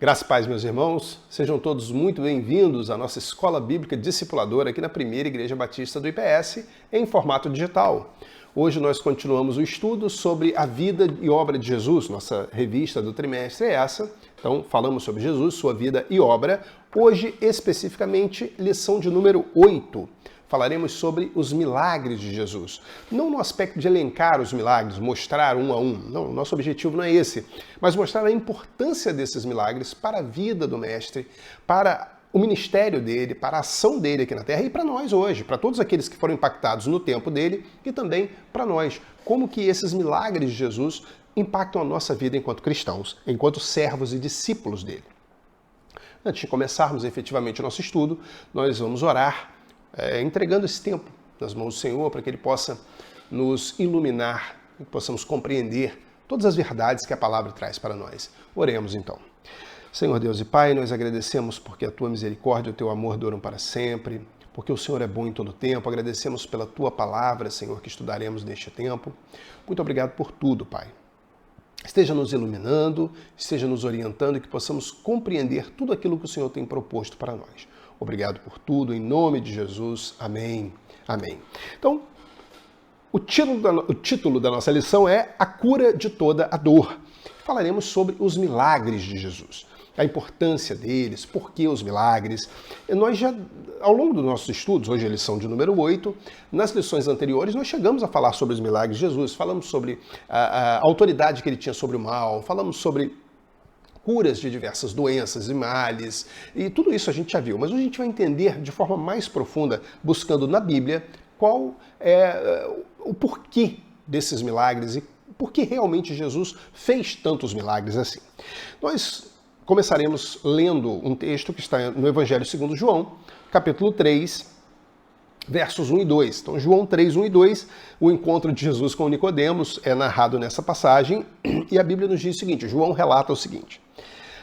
Graças e paz, meus irmãos, sejam todos muito bem-vindos à nossa Escola Bíblica Discipuladora aqui na Primeira Igreja Batista do IPS, em formato digital. Hoje nós continuamos o estudo sobre a vida e obra de Jesus. Nossa revista do trimestre é essa. Então, falamos sobre Jesus, sua vida e obra. Hoje, especificamente, lição de número 8. Falaremos sobre os milagres de Jesus. Não no aspecto de elencar os milagres, mostrar um a um. Não, nosso objetivo não é esse. Mas mostrar a importância desses milagres para a vida do Mestre, para o ministério dele, para a ação dele aqui na Terra e para nós hoje, para todos aqueles que foram impactados no tempo dele e também para nós. Como que esses milagres de Jesus impactam a nossa vida enquanto cristãos, enquanto servos e discípulos dele. Antes de começarmos efetivamente o nosso estudo, nós vamos orar, entregando esse tempo nas mãos do Senhor para que Ele possa nos iluminar e possamos compreender todas as verdades que a palavra traz para nós. Oremos então. Senhor Deus e Pai, nós agradecemos porque a Tua misericórdia e o Teu amor duram para sempre, porque o Senhor é bom em todo tempo. Agradecemos pela Tua palavra, Senhor, que estudaremos neste tempo. Muito obrigado por tudo, Pai. Esteja nos iluminando, esteja nos orientando e que possamos compreender tudo aquilo que o Senhor tem proposto para nós. Obrigado por tudo, em nome de Jesus. Amém. Amém. Então, o título da nossa lição é A Cura de Toda a Dor. Falaremos sobre os milagres de Jesus, a importância deles, por que os milagres. Nós já, ao longo dos nossos estudos, hoje é a lição de número 8, nas lições anteriores nós chegamos a falar sobre os milagres de Jesus, falamos sobre a autoridade que ele tinha sobre o mal, falamos sobre curas de diversas doenças e males, e tudo isso a gente já viu, mas hoje a gente vai entender de forma mais profunda, buscando na Bíblia, qual é o porquê desses milagres e por que realmente Jesus fez tantos milagres assim. Nós começaremos lendo um texto que está no Evangelho segundo João, capítulo 3, versos 1 e 2. Então, João 3, 1 e 2, o encontro de Jesus com Nicodemos é narrado nessa passagem, e a Bíblia nos diz o seguinte, João relata o seguinte: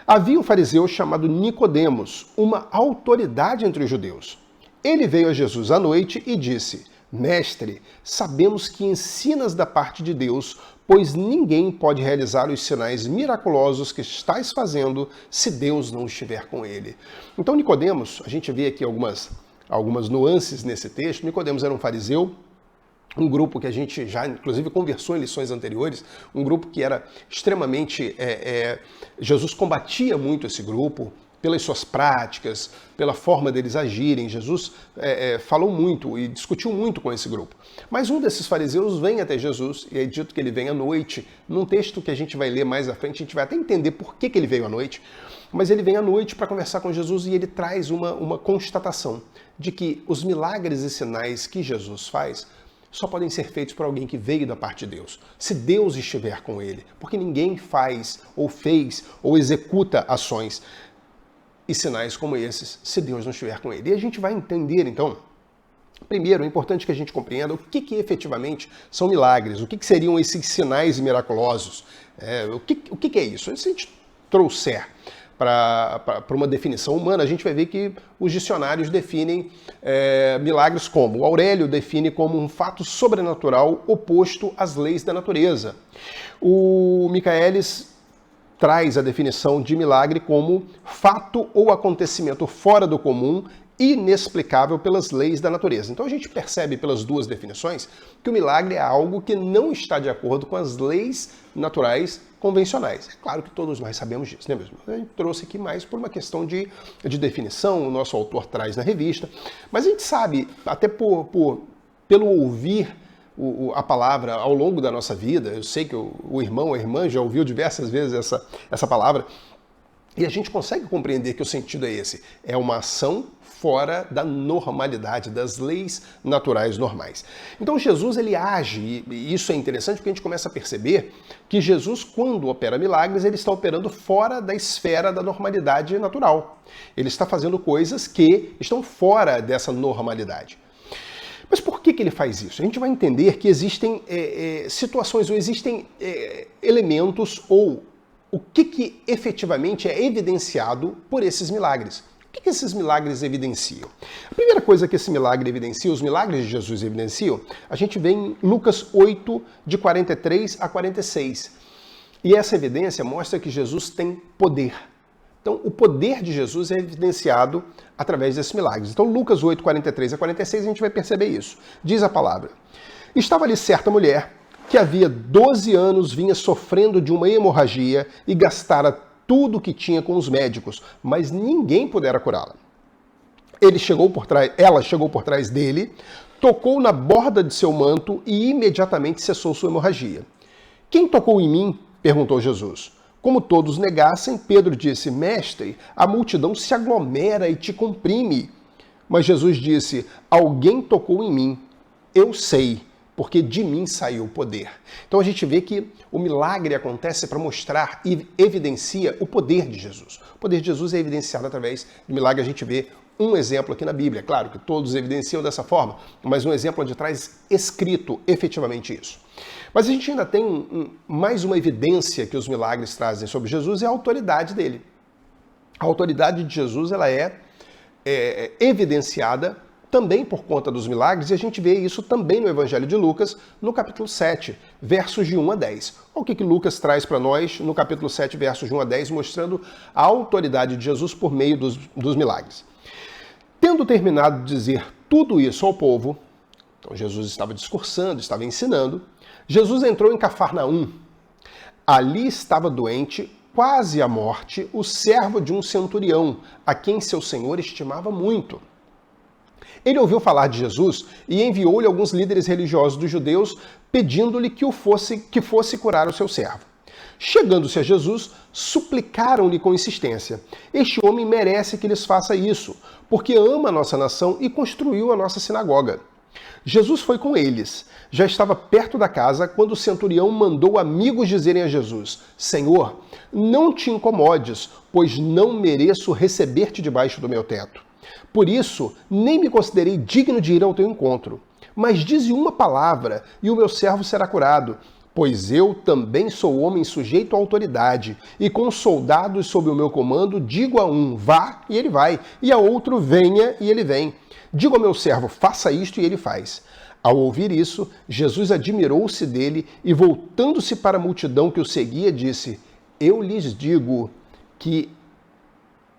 havia um fariseu chamado Nicodemos, uma autoridade entre os judeus. Ele veio a Jesus à noite e disse: Mestre, sabemos que ensinas da parte de Deus, pois ninguém pode realizar os sinais miraculosos que estás fazendo se Deus não estiver com ele. Então, Nicodemos, a gente vê aqui algumas nuances nesse texto. Nicodemos era um fariseu, um grupo que a gente já, inclusive, conversou em lições anteriores, um grupo que era extremamente... Jesus combatia muito esse grupo, pelas suas práticas, pela forma deles agirem. Jesus falou muito e discutiu muito com esse grupo. Mas um desses fariseus vem até Jesus, e é dito que ele vem à noite. Num texto que a gente vai ler mais à frente, a gente vai até entender por que ele veio à noite, mas ele vem à noite para conversar com Jesus e ele traz uma constatação de que os milagres e sinais que Jesus faz só podem ser feitos por alguém que veio da parte de Deus, se Deus estiver com ele, porque ninguém faz, ou fez, ou executa ações e sinais como esses, se Deus não estiver com ele. E a gente vai entender, então, primeiro, é importante que a gente compreenda o que efetivamente são milagres, o que seriam esses sinais miraculosos, o que é isso? Se a gente trouxer para uma definição humana, a gente vai ver que os dicionários definem milagres como, o Aurélio define como um fato sobrenatural oposto às leis da natureza. O Michaelis traz a definição de milagre como fato ou acontecimento fora do comum, inexplicável pelas leis da natureza. Então a gente percebe pelas duas definições que o milagre é algo que não está de acordo com as leis naturais convencionais. É claro que todos nós sabemos disso, né mesmo? A gente trouxe aqui mais por uma questão de definição, o nosso autor traz na revista, mas a gente sabe, até pelo ouvir a palavra ao longo da nossa vida, eu sei que o irmão ou a irmã já ouviu diversas vezes essa palavra, e a gente consegue compreender que o sentido é esse, é uma ação fora da normalidade, das leis naturais normais. Então Jesus ele age, e isso é interessante porque a gente começa a perceber que Jesus, quando opera milagres, ele está operando fora da esfera da normalidade natural. Ele está fazendo coisas que estão fora dessa normalidade. Mas por que ele faz isso? A gente vai entender que existem situações, ou existem elementos, ou o que efetivamente é evidenciado por esses milagres. O que esses milagres evidenciam? A primeira coisa que esse milagre evidencia, os milagres de Jesus evidenciam, a gente vê em Lucas 8, de 43 a 46. E essa evidência mostra que Jesus tem poder Então, o poder de Jesus é evidenciado através desses milagres. Então, Lucas 8, 43 a 46, a gente vai perceber isso. Diz a palavra: estava ali certa mulher que havia 12 anos vinha sofrendo de uma hemorragia e gastara tudo o que tinha com os médicos, mas ninguém pudera curá-la. Ela chegou por trás dele, tocou na borda de seu manto e imediatamente cessou sua hemorragia. Quem tocou em mim? Perguntou Jesus. Como todos negassem, Pedro disse: Mestre, a multidão se aglomera e te comprime. Mas Jesus disse: alguém tocou em mim. Eu sei, porque de mim saiu o poder. Então a gente vê que o milagre acontece para mostrar e evidencia o poder de Jesus. O poder de Jesus é evidenciado através do milagre. A gente vê um exemplo aqui na Bíblia. Claro que todos evidenciam dessa forma, mas um exemplo onde traz escrito efetivamente isso. Mas a gente ainda tem mais uma evidência que os milagres trazem sobre Jesus, é a autoridade dele. A autoridade de Jesus ela é evidenciada também por conta dos milagres, e a gente vê isso também no Evangelho de Lucas, no capítulo 7, versos de 1 a 10. Olha o que Lucas traz para nós no capítulo 7, versos de 1 a 10, mostrando a autoridade de Jesus por meio dos milagres. Tendo terminado de dizer tudo isso ao povo, então Jesus estava discursando, estava ensinando, Jesus entrou em Cafarnaum. Ali estava doente, quase à morte, o servo de um centurião, a quem seu senhor estimava muito. Ele ouviu falar de Jesus e enviou-lhe alguns líderes religiosos dos judeus, pedindo-lhe que fosse curar o seu servo. Chegando-se a Jesus, suplicaram-lhe com insistência: este homem merece que lhes faça isso, porque ama a nossa nação e construiu a nossa sinagoga. Jesus foi com eles. Já estava perto da casa quando o centurião mandou amigos dizerem a Jesus: Senhor, não te incomodes, pois não mereço receber-te debaixo do meu teto. Por isso, nem me considerei digno de ir ao teu encontro. Mas dize uma palavra, e o meu servo será curado. Pois eu também sou homem sujeito à autoridade, e com soldados sob o meu comando, digo a um: vá, e ele vai, e a outro: venha, e ele vem. Digo ao meu servo: faça isto, e ele faz. Ao ouvir isso, Jesus admirou-se dele e, voltando-se para a multidão que o seguia, disse: eu lhes digo que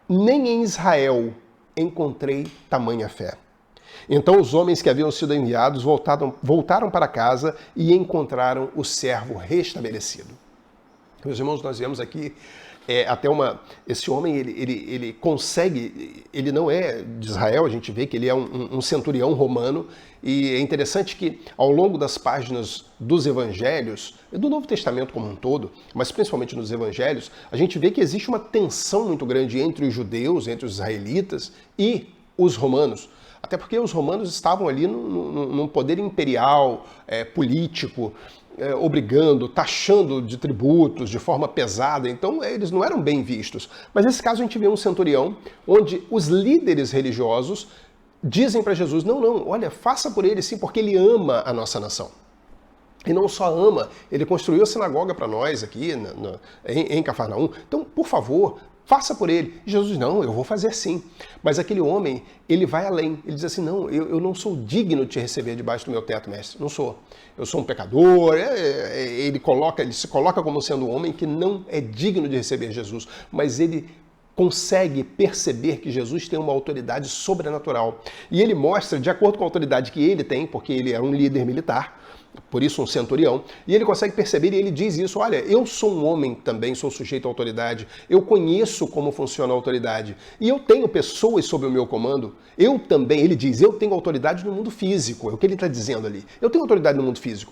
nem em Israel encontrei tamanha fé. Então os homens que haviam sido enviados voltaram para casa e encontraram o servo restabelecido. Meus irmãos, nós vemos aqui esse homem, ele consegue, ele não é de Israel, a gente vê que ele é um centurião romano, e é interessante que ao longo das páginas dos evangelhos, do Novo Testamento como um todo, mas principalmente nos evangelhos, a gente vê que existe uma tensão muito grande entre os judeus, entre os israelitas e os romanos. Até porque os romanos estavam ali num poder imperial, político, obrigando, taxando de tributos de forma pesada, então eles não eram bem vistos. Mas nesse caso a gente vê um centurião onde os líderes religiosos dizem para Jesus: não, olha, faça por ele sim, porque ele ama a nossa nação. E não só ama, ele construiu a sinagoga para nós aqui em Cafarnaum, então, por favor, faça por ele. E Jesus: não, eu vou fazer sim. Mas aquele homem, ele vai além. Ele diz assim: não, eu não sou digno de te receber debaixo do meu teto, mestre. Não sou. Eu sou um pecador. Ele se coloca como sendo um homem que não é digno de receber Jesus. Mas ele consegue perceber que Jesus tem uma autoridade sobrenatural. E ele mostra, de acordo com a autoridade que ele tem, porque ele é um líder militar, por isso um centurião, e ele consegue perceber e ele diz isso: olha, eu sou um homem também, sou sujeito à autoridade, eu conheço como funciona a autoridade, e eu tenho pessoas sob o meu comando, eu também, ele diz, eu tenho autoridade no mundo físico, é o que ele está dizendo ali, eu tenho autoridade no mundo físico.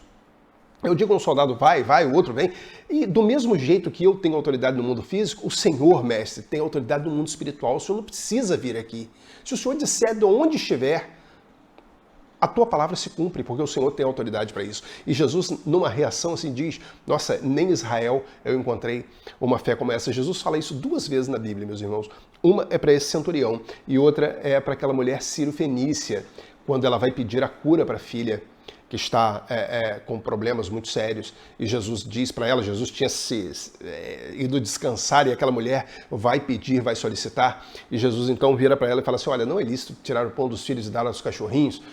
Eu digo a um soldado: vai, o outro vem. E do mesmo jeito que eu tenho autoridade no mundo físico, o Senhor, mestre, tem autoridade no mundo espiritual. O Senhor não precisa vir aqui. Se o Senhor disser de onde estiver, a tua palavra se cumpre, porque o Senhor tem autoridade para isso. E Jesus, numa reação assim, diz: nossa, nem em Israel eu encontrei uma fé como essa. Jesus fala isso 2 vezes na Bíblia, meus irmãos. Uma é para esse centurião e outra é para aquela mulher sírio-fenícia, quando ela vai pedir a cura para a filha, que está com problemas muito sérios, e Jesus diz para ela, Jesus tinha ido descansar, e aquela mulher vai pedir, vai solicitar, e Jesus então vira para ela e fala assim: olha, não é lícito tirar o pão dos filhos e dar aos cachorrinhos.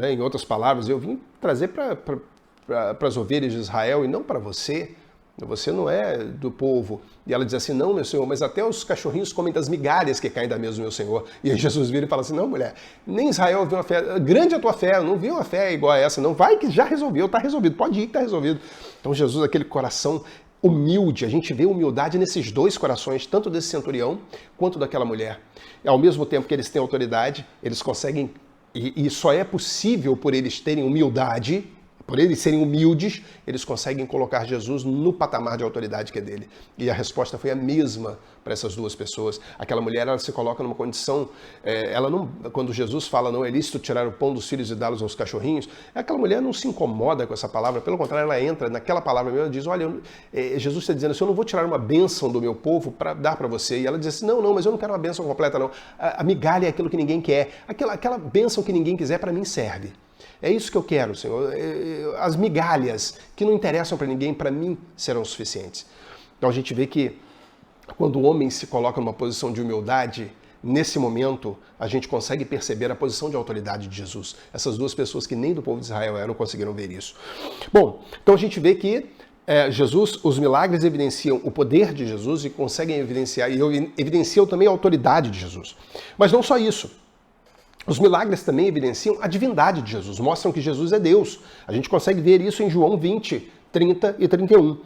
Em outras palavras, eu vim trazer para as ovelhas de Israel e não para você. você não é do povo. E ela diz assim, não, meu senhor, mas até os cachorrinhos comem das migalhas que caem da mesa do meu senhor. E aí Jesus vira e fala assim, não, mulher, nem Israel viu uma fé, grande a tua fé, não viu uma fé igual a essa, não, vai que já resolveu, está resolvido, pode ir que está resolvido. Então Jesus, aquele coração humilde, a gente vê humildade nesses dois corações, tanto desse centurião quanto daquela mulher. E ao mesmo tempo que eles têm autoridade, eles conseguem, e só é possível por eles terem humildade, por eles serem humildes, eles conseguem colocar Jesus no patamar de autoridade que é dele. E a resposta foi a mesma para essas duas pessoas. Aquela mulher, ela se coloca numa condição, ela não, quando Jesus fala, não é lícito tirar o pão dos filhos e dá-los aos cachorrinhos, aquela mulher não se incomoda com essa palavra, pelo contrário, ela entra naquela palavra mesmo, ela diz, olha, Jesus está dizendo assim, eu não vou tirar uma bênção do meu povo para dar para você. E ela diz assim, não, mas eu não quero uma bênção completa, não. A migalha é aquilo que ninguém quer. Aquela bênção que ninguém quiser, para mim serve. É isso que eu quero, Senhor. As migalhas que não interessam para ninguém, para mim, serão suficientes. Então a gente vê que quando o homem se coloca numa posição de humildade, nesse momento a gente consegue perceber a posição de autoridade de Jesus. Essas duas pessoas que nem do povo de Israel eram, conseguiram ver isso. Bom, então a gente vê que Jesus, os milagres evidenciam o poder de Jesus e conseguem evidenciar, e evidenciam também a autoridade de Jesus. Mas não só isso. Os milagres também evidenciam a divindade de Jesus, mostram que Jesus é Deus. A gente consegue ver isso em João 20, 30 e 31.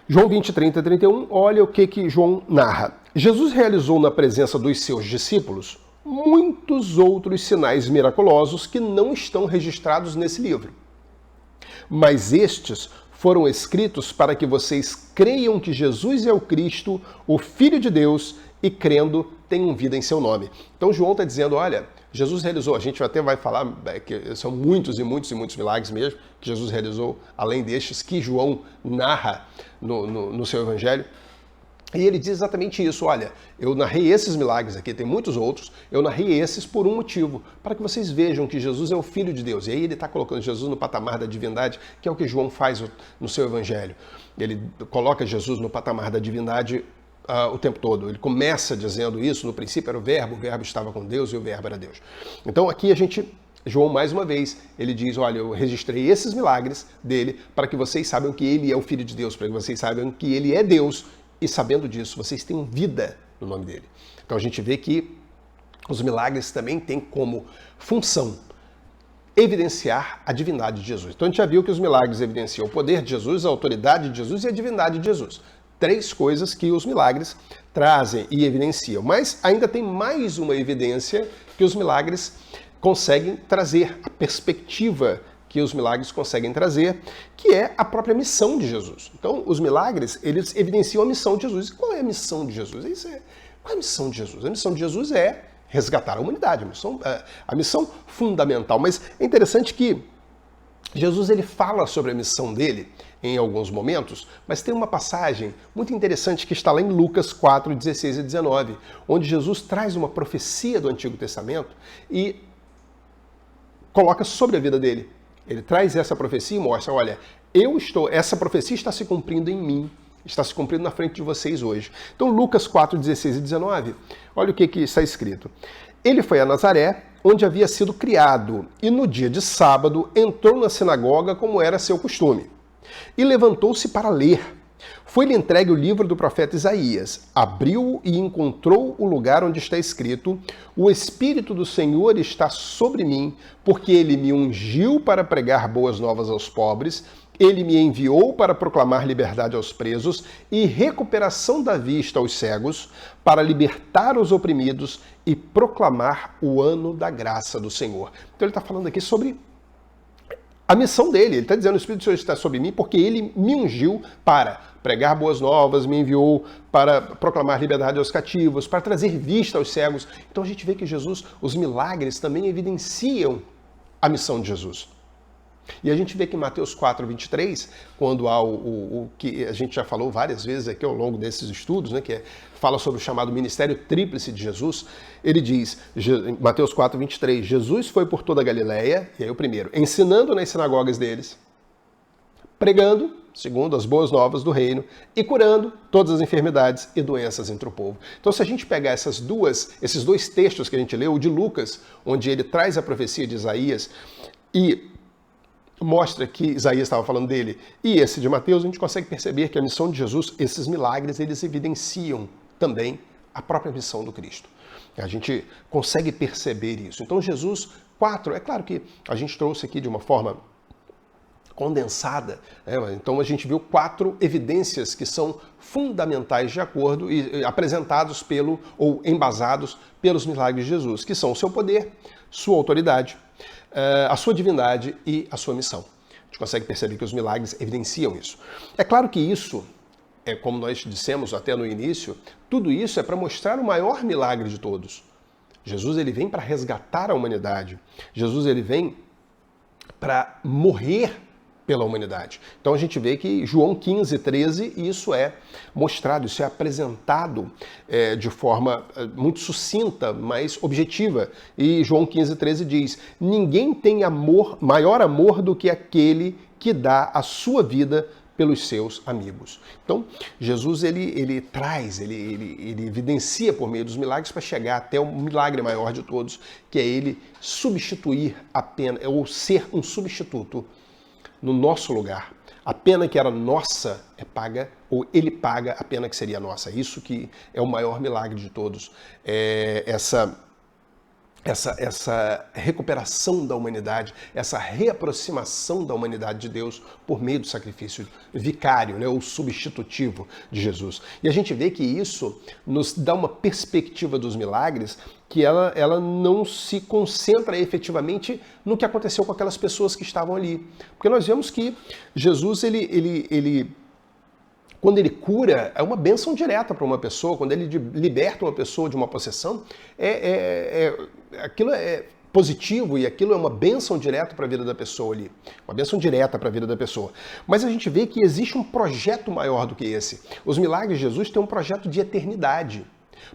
João 20, 30 e 31, olha o que João narra. Jesus realizou na presença dos seus discípulos muitos outros sinais miraculosos que não estão registrados nesse livro. Mas estes foram escritos para que vocês creiam que Jesus é o Cristo, o Filho de Deus, e crendo tenham vida em seu nome. Então João está dizendo, olha, Jesus realizou, a gente até vai falar que são muitos e muitos milagres mesmo que Jesus realizou, além destes que João narra no seu evangelho. E ele diz exatamente isso, olha, eu narrei esses milagres aqui, tem muitos outros, eu narrei esses por um motivo, para que vocês vejam que Jesus é o Filho de Deus. E aí ele está colocando Jesus no patamar da divindade, que é o que João faz no seu evangelho. Ele coloca Jesus no patamar da divindade o tempo todo. Ele começa dizendo isso, no princípio era o verbo estava com Deus e o verbo era Deus. Então aqui João mais uma vez, ele diz, olha, eu registrei esses milagres dele para que vocês saibam que ele é o Filho de Deus, para que vocês saibam que ele é Deus e sabendo disso, vocês tenham vida no nome dele. Então a gente vê que os milagres também têm como função evidenciar a divindade de Jesus. Então a gente já viu que os milagres evidenciam o poder de Jesus, a autoridade de Jesus e a divindade de Jesus. Três coisas que os milagres trazem e evidenciam. Mas ainda tem mais uma evidência que os milagres conseguem trazer, a perspectiva que os milagres conseguem trazer, que é a própria missão de Jesus. Então, os milagres, eles evidenciam a missão de Jesus. E qual é a missão de Jesus? Qual é a missão de Jesus? A missão de Jesus é resgatar a humanidade, a missão fundamental. Mas é interessante que Jesus ele fala sobre a missão dele em alguns momentos, mas tem uma passagem muito interessante que está lá em Lucas 4, 16 e 19, onde Jesus traz uma profecia do Antigo Testamento e coloca sobre a vida dele. Ele traz essa profecia e mostra, olha, essa profecia está se cumprindo em mim, está se cumprindo na frente de vocês hoje. Então Lucas 4, 16 e 19, olha o que está escrito. Ele foi a Nazaré, onde havia sido criado, e no dia de sábado entrou na sinagoga como era seu costume. E levantou-se para ler. Foi-lhe entregue o livro do profeta Isaías. Abriu-o e encontrou o lugar onde está escrito: O Espírito do Senhor está sobre mim, porque ele me ungiu para pregar boas novas aos pobres, ele me enviou para proclamar liberdade aos presos e recuperação da vista aos cegos, para libertar os oprimidos e proclamar o ano da graça do Senhor. Então ele está falando aqui sobre a missão dele. Ele está dizendo, o Espírito do Senhor está sobre mim porque ele me ungiu para pregar boas novas, me enviou para proclamar liberdade aos cativos, para trazer vista aos cegos. Então a gente vê que Jesus, os milagres também evidenciam a missão de Jesus. E a gente vê que em Mateus 4, 23, quando há o que a gente já falou várias vezes aqui ao longo desses estudos, né, fala sobre o chamado ministério tríplice de Jesus, ele diz, em Mateus 4, 23, Jesus foi por toda a Galileia, e aí o primeiro, ensinando nas sinagogas deles, pregando, segundo as boas novas do reino, e curando todas as enfermidades e doenças entre o povo. Então, se a gente pegar esses dois textos que a gente leu, o de Lucas, onde ele traz a profecia de Isaías, e mostra que Isaías estava falando dele e esse de Mateus, a gente consegue perceber que a missão de Jesus, esses milagres, eles evidenciam também a própria missão do Cristo. A gente consegue perceber isso. Então Jesus, 4, é claro que a gente trouxe aqui de uma forma condensada, né? Então a gente viu 4 evidências que são fundamentais de acordo e apresentados ou embasados pelos milagres de Jesus, que são o seu poder, sua autoridade, a sua divindade e a sua missão. A gente consegue perceber que os milagres evidenciam isso. É claro que isso, como nós dissemos até no início, tudo isso é para mostrar o maior milagre de todos. Jesus ele vem para resgatar a humanidade. Jesus ele vem para morrer pela humanidade. Então a gente vê que João 15, 13, isso é mostrado, isso é apresentado de forma muito sucinta, mas objetiva. E João 15, 13 diz: ninguém tem maior amor do que aquele que dá a sua vida pelos seus amigos. Então, Jesus ele traz, ele evidencia por meio dos milagres para chegar até o milagre maior de todos, que é ele substituir a pena, ou ser um substituto no nosso lugar. A pena que era nossa é paga, ou ele paga a pena que seria nossa. Isso que é o maior milagre de todos. Essa recuperação da humanidade, essa reaproximação da humanidade de Deus por meio do sacrifício vicário, né, ou substitutivo de Jesus. E a gente vê que isso nos dá uma perspectiva dos milagres que ela não se concentra efetivamente no que aconteceu com aquelas pessoas que estavam ali. Porque nós vemos que Jesus, quando ele cura, é uma bênção direta para uma pessoa. Quando ele liberta uma pessoa de uma possessão, aquilo é positivo e aquilo é uma bênção direta para a vida da pessoa ali. Uma bênção direta para a vida da pessoa. Mas a gente vê que existe um projeto maior do que esse. Os milagres de Jesus têm um projeto de eternidade.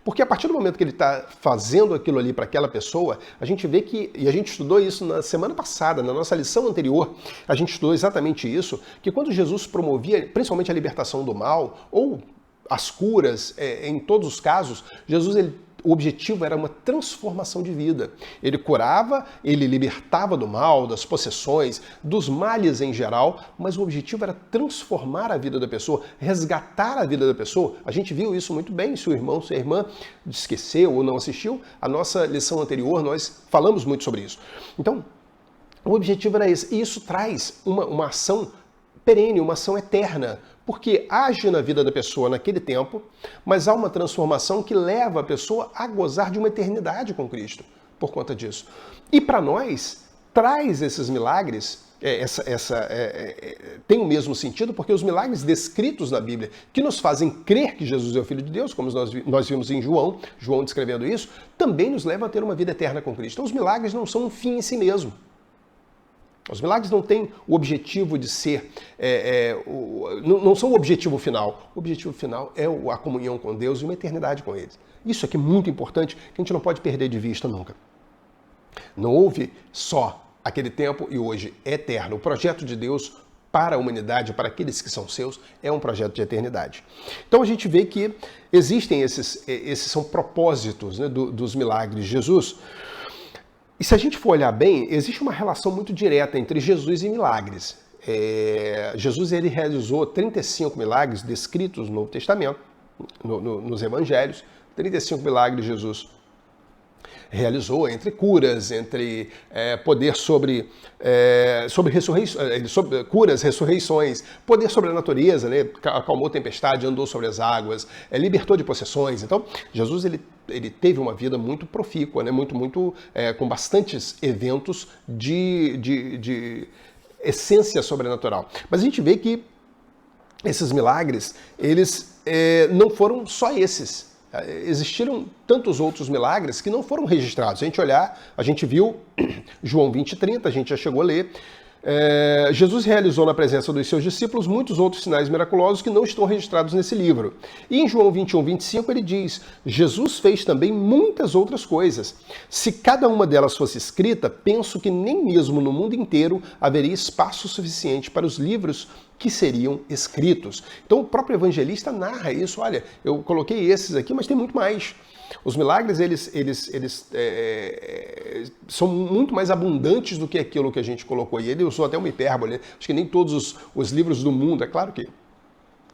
Porque a partir do momento que ele está fazendo aquilo ali para aquela pessoa, a gente vê que, e a gente estudou isso na semana passada, na nossa lição anterior, a gente estudou exatamente isso, que quando Jesus promovia principalmente a libertação do mal, ou as curas, em todos os casos, o objetivo era uma transformação de vida. Ele curava, ele libertava do mal, das possessões, dos males em geral, mas o objetivo era transformar a vida da pessoa, resgatar a vida da pessoa. A gente viu isso muito bem. Se o irmão, se a irmã esqueceu ou não assistiu, a nossa lição anterior nós falamos muito sobre isso. Então, o objetivo era esse. E isso traz uma ação perene, uma ação eterna, porque age na vida da pessoa naquele tempo, mas há uma transformação que leva a pessoa a gozar de uma eternidade com Cristo por conta disso. E para nós, traz esses milagres, tem o mesmo sentido, porque os milagres descritos na Bíblia, que nos fazem crer que Jesus é o Filho de Deus, como nós vimos em João descrevendo isso, também nos levam a ter uma vida eterna com Cristo. Então os milagres não são um fim em si mesmo. Os milagres não têm o objetivo de ser, não são o objetivo final. O objetivo final é a comunhão com Deus e uma eternidade com Ele. Isso aqui é muito importante, que a gente não pode perder de vista nunca. Não houve só aquele tempo e hoje é eterno. O projeto de Deus para a humanidade, para aqueles que são seus, é um projeto de eternidade. Então a gente vê que existem esses são propósitos, né, dos milagres de Jesus. E se a gente for olhar bem, existe uma relação muito direta entre Jesus e milagres. Jesus ele realizou 35 milagres descritos no Novo Testamento, nos Evangelhos. 35 milagres Jesus realizou, entre curas, entre poder sobre curas, ressurreições, poder sobre a natureza, né? Acalmou a tempestade, andou sobre as águas, libertou de possessões. Então, Jesus ele teve uma vida muito profícua, né? Com bastantes eventos de essência sobrenatural. Mas a gente vê que esses milagres, eles não foram só esses. Existiram tantos outros milagres que não foram registrados. A gente viu João 20:30, a gente já chegou a ler. Jesus realizou na presença dos seus discípulos muitos outros sinais miraculosos que não estão registrados nesse livro. E em João 21:25 ele diz: Jesus fez também muitas outras coisas. Se cada uma delas fosse escrita, penso que nem mesmo no mundo inteiro haveria espaço suficiente para os livros que seriam escritos. Então o próprio evangelista narra isso. Olha, eu coloquei esses aqui, mas tem muito mais. Os milagres, são muito mais abundantes do que aquilo que a gente colocou. E ele usou até uma hipérbole, né? Acho que nem todos os livros do mundo, é claro que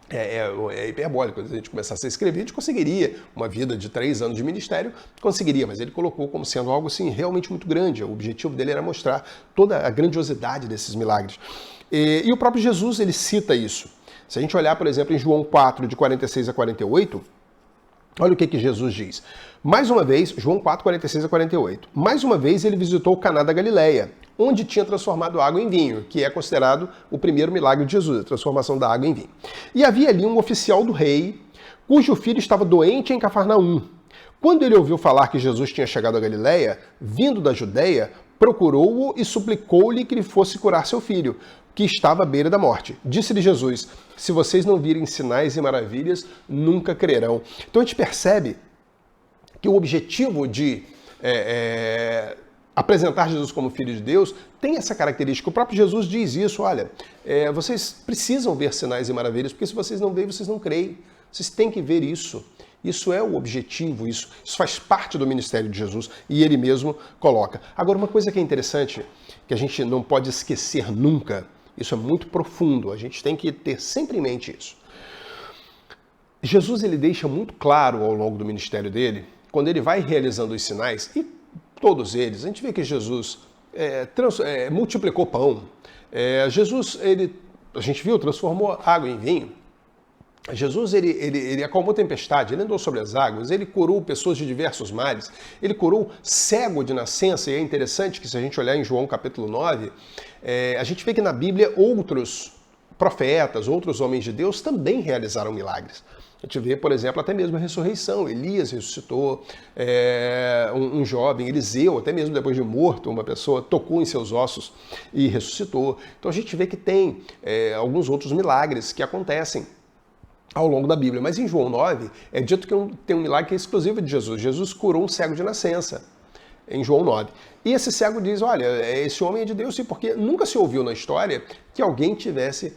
é hiperbólico. Se a gente começasse a escrever, a gente conseguiria uma vida de 3 anos de ministério, conseguiria, mas ele colocou como sendo algo assim realmente muito grande. O objetivo dele era mostrar toda a grandiosidade desses milagres. E o próprio Jesus, ele cita isso. Se a gente olhar, por exemplo, em João 4, de 46 a 48, olha o que Jesus diz. Mais uma vez, João 4, 46 a 48. Mais uma vez ele visitou Caná da Galileia, onde tinha transformado água em vinho, que é considerado o primeiro milagre de Jesus, a transformação da água em vinho. E havia ali um oficial do rei, cujo filho estava doente em Cafarnaum. Quando ele ouviu falar que Jesus tinha chegado a Galileia, vindo da Judeia, procurou-o e suplicou-lhe que lhe fosse curar seu filho, que estava à beira da morte. Disse-lhe Jesus: se vocês não virem sinais e maravilhas, nunca crerão. Então a gente percebe que o objetivo de apresentar Jesus como Filho de Deus tem essa característica. O próprio Jesus diz isso: olha, vocês precisam ver sinais e maravilhas, porque se vocês não veem, vocês não creem. Vocês têm que ver isso. Isso é o objetivo, isso faz parte do ministério de Jesus e ele mesmo coloca. Agora, uma coisa que é interessante, que a gente não pode esquecer nunca, isso é muito profundo, a gente tem que ter sempre em mente isso. Jesus, ele deixa muito claro ao longo do ministério dele, quando ele vai realizando os sinais, e todos eles, a gente vê que Jesus multiplicou pão, Jesus, a gente viu, transformou água em vinho. Jesus, ele acalmou tempestade, ele andou sobre as águas, ele curou pessoas de diversos males, ele curou cego de nascença, e é interessante que se a gente olhar em João capítulo 9, a gente vê que na Bíblia outros profetas, outros homens de Deus também realizaram milagres. A gente vê, por exemplo, até mesmo a ressurreição. Elias ressuscitou, um jovem, Eliseu, até mesmo depois de morto, uma pessoa tocou em seus ossos e ressuscitou. Então a gente vê que tem alguns outros milagres que acontecem ao longo da Bíblia. Mas em João 9, é dito que tem um milagre que é exclusivo de Jesus. Jesus curou um cego de nascença, em João 9. E esse cego diz, olha, esse homem é de Deus, sim, porque nunca se ouviu na história que alguém tivesse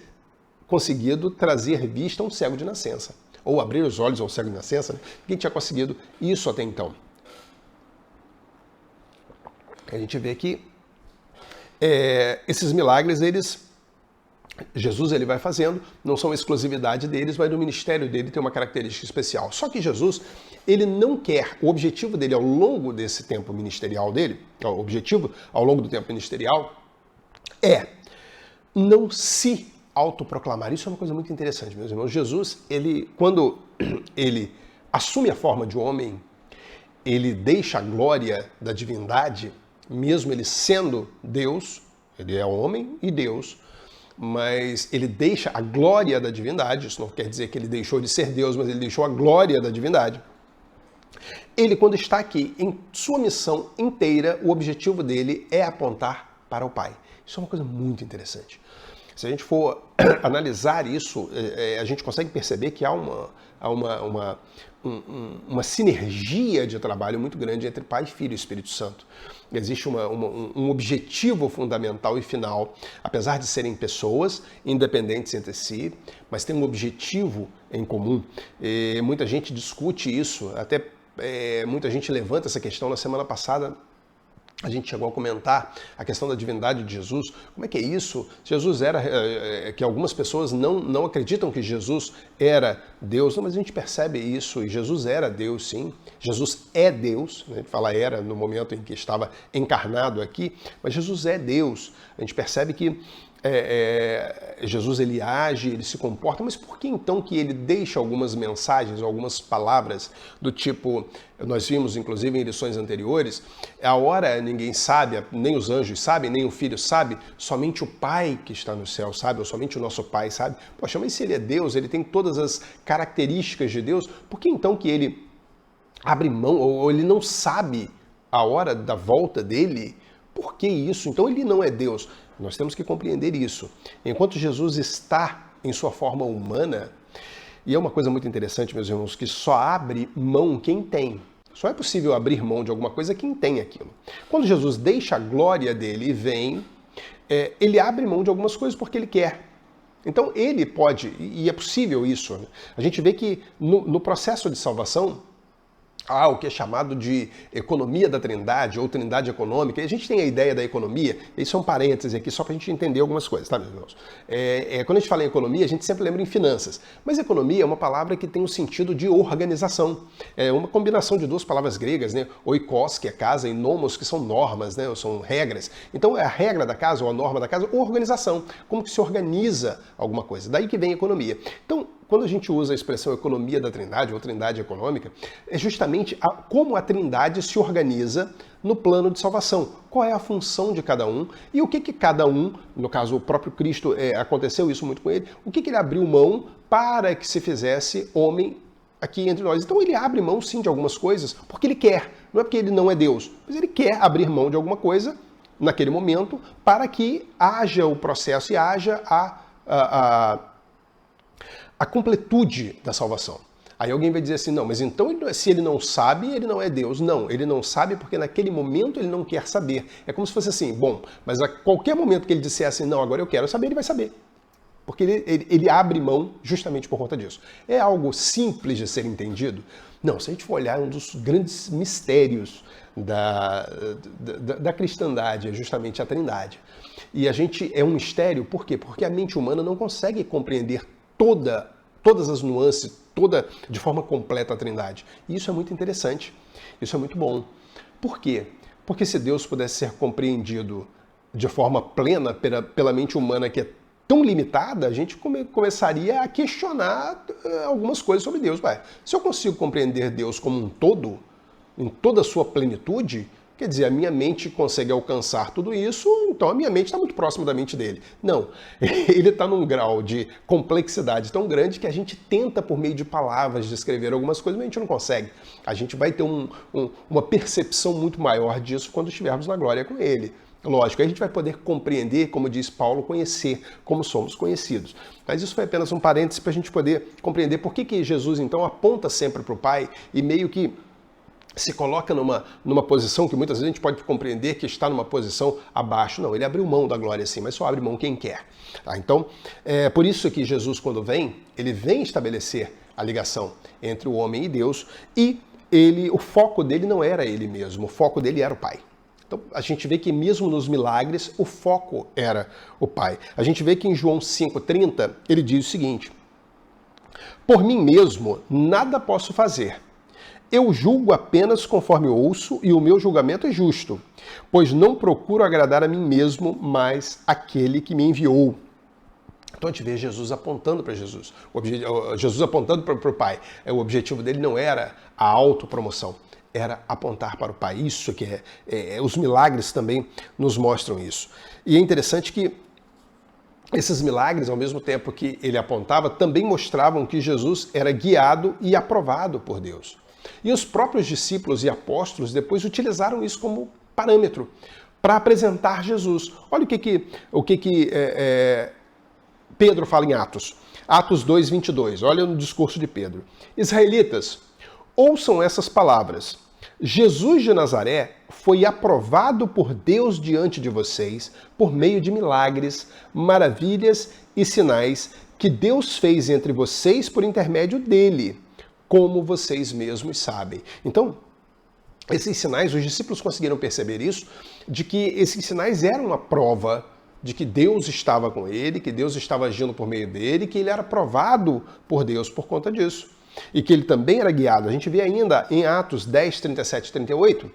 conseguido trazer vista a um cego de nascença. Ou abrir os olhos ao cego de nascença, né? Ninguém tinha conseguido isso até então. A gente vê que esses milagres, Jesus ele vai fazendo, não são exclusividade deles, mas no ministério dele tem uma característica especial. Só que Jesus, ele não quer, o objetivo dele ao longo desse tempo ministerial dele, o objetivo ao longo do tempo ministerial é não se autoproclamar. Isso é uma coisa muito interessante, meus irmãos. Jesus, quando ele assume a forma de homem, ele deixa a glória da divindade, mesmo ele sendo Deus, ele é homem e Deus, mas ele deixa a glória da divindade. Isso não quer dizer que ele deixou de ser Deus, mas ele deixou a glória da divindade. Ele, quando está aqui em sua missão inteira, o objetivo dele é apontar para o Pai. Isso é uma coisa muito interessante. Se a gente for analisar isso, a gente consegue perceber que há uma sinergia de trabalho muito grande entre Pai, Filho e Espírito Santo. Existe um objetivo fundamental e final, apesar de serem pessoas independentes entre si, mas tem um objetivo em comum. Muita gente discute isso, até muita gente levanta essa questão. Na semana passada, a gente chegou a comentar a questão da divindade de Jesus. Como é que é isso? Jesus era... que algumas pessoas não acreditam que Jesus era Deus, não, mas a gente percebe isso, e Jesus era Deus, sim. Jesus é Deus, a gente fala era no momento em que estava encarnado aqui, mas Jesus é Deus. A gente percebe que Jesus ele age, ele se comporta, mas por que então que ele deixa algumas mensagens, algumas palavras do tipo, nós vimos inclusive em lições anteriores, a hora ninguém sabe, nem os anjos sabem, nem o Filho sabe, somente o Pai que está no céu sabe, ou somente o nosso Pai sabe. Poxa, mas se ele é Deus, ele tem todas as características de Deus, por que então que ele abre mão, ou ele não sabe a hora da volta dele? Por que isso? Então ele não é Deus. Nós temos que compreender isso. Enquanto Jesus está em sua forma humana, e é uma coisa muito interessante, meus irmãos, que só abre mão quem tem. Só é possível abrir mão de alguma coisa quem tem aquilo. Quando Jesus deixa a glória dele e vem, ele abre mão de algumas coisas porque ele quer. Então ele pode, e é possível isso, né? A gente vê que no processo de salvação, o que é chamado de economia da Trindade ou Trindade econômica. E a gente tem a ideia da economia, isso é um parêntese aqui só para a gente entender algumas coisas, tá, meus irmãos? Quando a gente fala em economia, a gente sempre lembra em finanças, mas economia é uma palavra que tem o sentido de organização. É uma combinação de duas palavras gregas, né? Oikos, que é casa, e nomos, que são normas, né? Ou são regras. Então é a regra da casa ou a norma da casa ou organização, como que se organiza alguma coisa. Daí que vem economia. Então, quando a gente usa a expressão economia da Trindade ou Trindade econômica, é justamente como a Trindade se organiza no plano de salvação. Qual é a função de cada um e o que cada um, no caso o próprio Cristo, aconteceu isso muito com ele, o que ele abriu mão para que se fizesse homem aqui entre nós. Então ele abre mão sim de algumas coisas porque ele quer, não é porque ele não é Deus, mas ele quer abrir mão de alguma coisa naquele momento para que haja o processo e haja a completude da salvação. Aí alguém vai dizer assim, não, mas então se ele não sabe, ele não é Deus. Não, ele não sabe porque naquele momento ele não quer saber. É como se fosse assim, bom, mas a qualquer momento que ele dissesse, não, agora eu quero saber, ele vai saber. Porque ele abre mão justamente por conta disso. É algo simples de ser entendido? Não, se a gente for olhar, um dos grandes mistérios da cristandade é justamente a Trindade. E é um mistério, por quê? Porque a mente humana não consegue compreender todas as nuances, de forma completa a Trindade. E isso é muito interessante, isso é muito bom. Por quê? Porque se Deus pudesse ser compreendido de forma plena pela mente humana que é tão limitada, a gente começaria a questionar algumas coisas sobre Deus. Se eu consigo compreender Deus como um todo, em toda a sua plenitude, quer dizer, a minha mente consegue alcançar tudo isso, então a minha mente está muito próxima da mente dele. Não, ele está num grau de complexidade tão grande que a gente tenta, por meio de palavras, descrever algumas coisas, mas a gente não consegue. A gente vai ter uma percepção muito maior disso quando estivermos na glória com ele. Lógico, aí a gente vai poder compreender, como diz Paulo, conhecer como somos conhecidos. Mas isso foi apenas um parêntese para a gente poder compreender por que Jesus, então, aponta sempre para o Pai e meio que se coloca numa posição que muitas vezes a gente pode compreender que está numa posição abaixo. Não, ele abriu mão da glória sim, mas só abre mão quem quer. Tá? Então, é por isso que Jesus, quando vem, ele vem estabelecer a ligação entre o homem e Deus e o foco dele não era ele mesmo, o foco dele era o Pai. Então, a gente vê que mesmo nos milagres, o foco era o Pai. A gente vê que em João 5,30, ele diz o seguinte: por mim mesmo, nada posso fazer. Eu julgo apenas conforme ouço e o meu julgamento é justo, pois não procuro agradar a mim mesmo, mas aquele que me enviou. Então a gente vê Jesus apontando para Jesus, Jesus apontando para o Pai. O objetivo dele não era a autopromoção, era apontar para o Pai. Isso que os milagres também nos mostram isso. E é interessante que esses milagres, ao mesmo tempo que ele apontava, também mostravam que Jesus era guiado e aprovado por Deus. E os próprios discípulos e apóstolos depois utilizaram isso como parâmetro para apresentar Jesus. Olha o que Pedro fala em Atos. Atos 2:22. Olha no discurso de Pedro. Israelitas, ouçam essas palavras. Jesus de Nazaré foi aprovado por Deus diante de vocês por meio de milagres, maravilhas e sinais que Deus fez entre vocês por intermédio dele, como vocês mesmos sabem. Então, esses sinais, os discípulos conseguiram perceber isso, de que esses sinais eram uma prova de que Deus estava com ele, que Deus estava agindo por meio dele, que ele era aprovado por Deus por conta disso. E que ele também era guiado. A gente vê ainda em Atos 10, 37 e 38,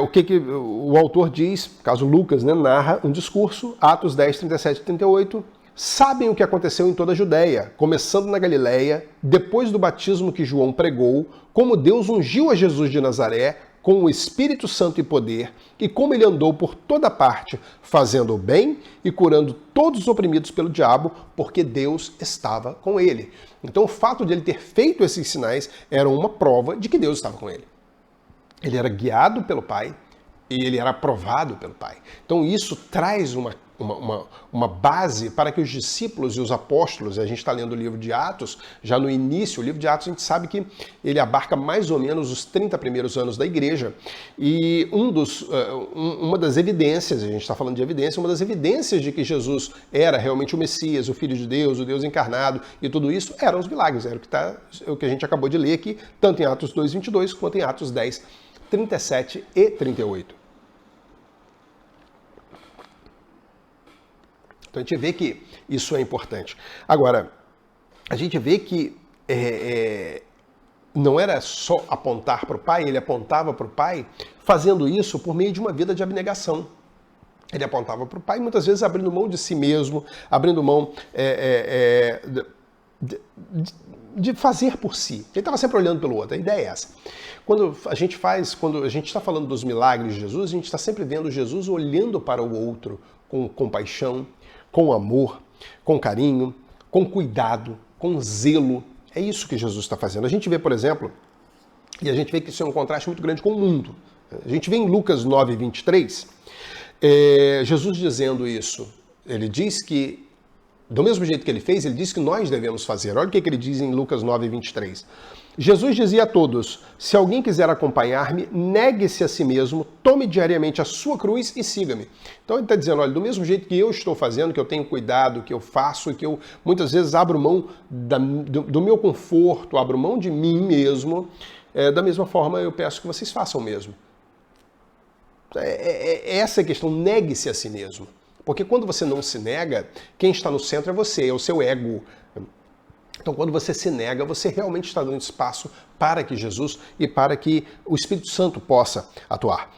o que o autor diz, caso Lucas narra um discurso, Atos 10, 37 e 38, sabem o que aconteceu em toda a Judéia, começando na Galileia, depois do batismo que João pregou, como Deus ungiu a Jesus de Nazaré com o Espírito Santo e poder, e como ele andou por toda parte, fazendo o bem e curando todos os oprimidos pelo diabo, porque Deus estava com ele. Então o fato de ele ter feito esses sinais era uma prova de que Deus estava com ele. Ele era guiado pelo Pai e ele era aprovado pelo Pai. Então isso traz uma uma base para que os discípulos e os apóstolos, a gente está lendo o livro de Atos, já no início, o livro de Atos a gente sabe que ele abarca mais ou menos os 30 primeiros anos da igreja, e uma das evidências, a gente está falando de evidência, uma das evidências de que Jesus era realmente o Messias, o Filho de Deus, o Deus encarnado e tudo isso, eram os milagres, era o que a gente acabou de ler aqui, tanto em Atos 2:22 quanto em Atos 10:37 e 38. Então a gente vê que isso é importante. Agora, a gente vê que não era só apontar para o Pai, ele apontava para o Pai fazendo isso por meio de uma vida de abnegação. Ele apontava para o Pai, muitas vezes abrindo mão de si mesmo, abrindo mão de fazer por si. Ele estava sempre olhando pelo outro. A ideia é essa. Quando a gente está falando dos milagres de Jesus, a gente está sempre vendo Jesus olhando para o outro com compaixão, com amor, com carinho, com cuidado, com zelo. É isso que Jesus está fazendo. A gente vê, por exemplo, e a gente vê que isso é um contraste muito grande com o mundo. A gente vê em Lucas 9:23, Jesus dizendo isso. Ele diz que, do mesmo jeito que ele fez, ele diz que nós devemos fazer. Olha o que ele diz em Lucas 9:23. Jesus dizia a todos: se alguém quiser acompanhar-me, negue-se a si mesmo, tome diariamente a sua cruz e siga-me. Então ele está dizendo, olha, do mesmo jeito que eu estou fazendo, que eu tenho cuidado, que eu faço, que eu muitas vezes abro mão do meu conforto, abro mão de mim mesmo, da mesma forma eu peço que vocês façam o mesmo. Essa é a questão, negue-se a si mesmo. Porque quando você não se nega, quem está no centro é você, é o seu ego. Então, quando você se nega, você realmente está dando espaço para que Jesus e para que o Espírito Santo possa atuar.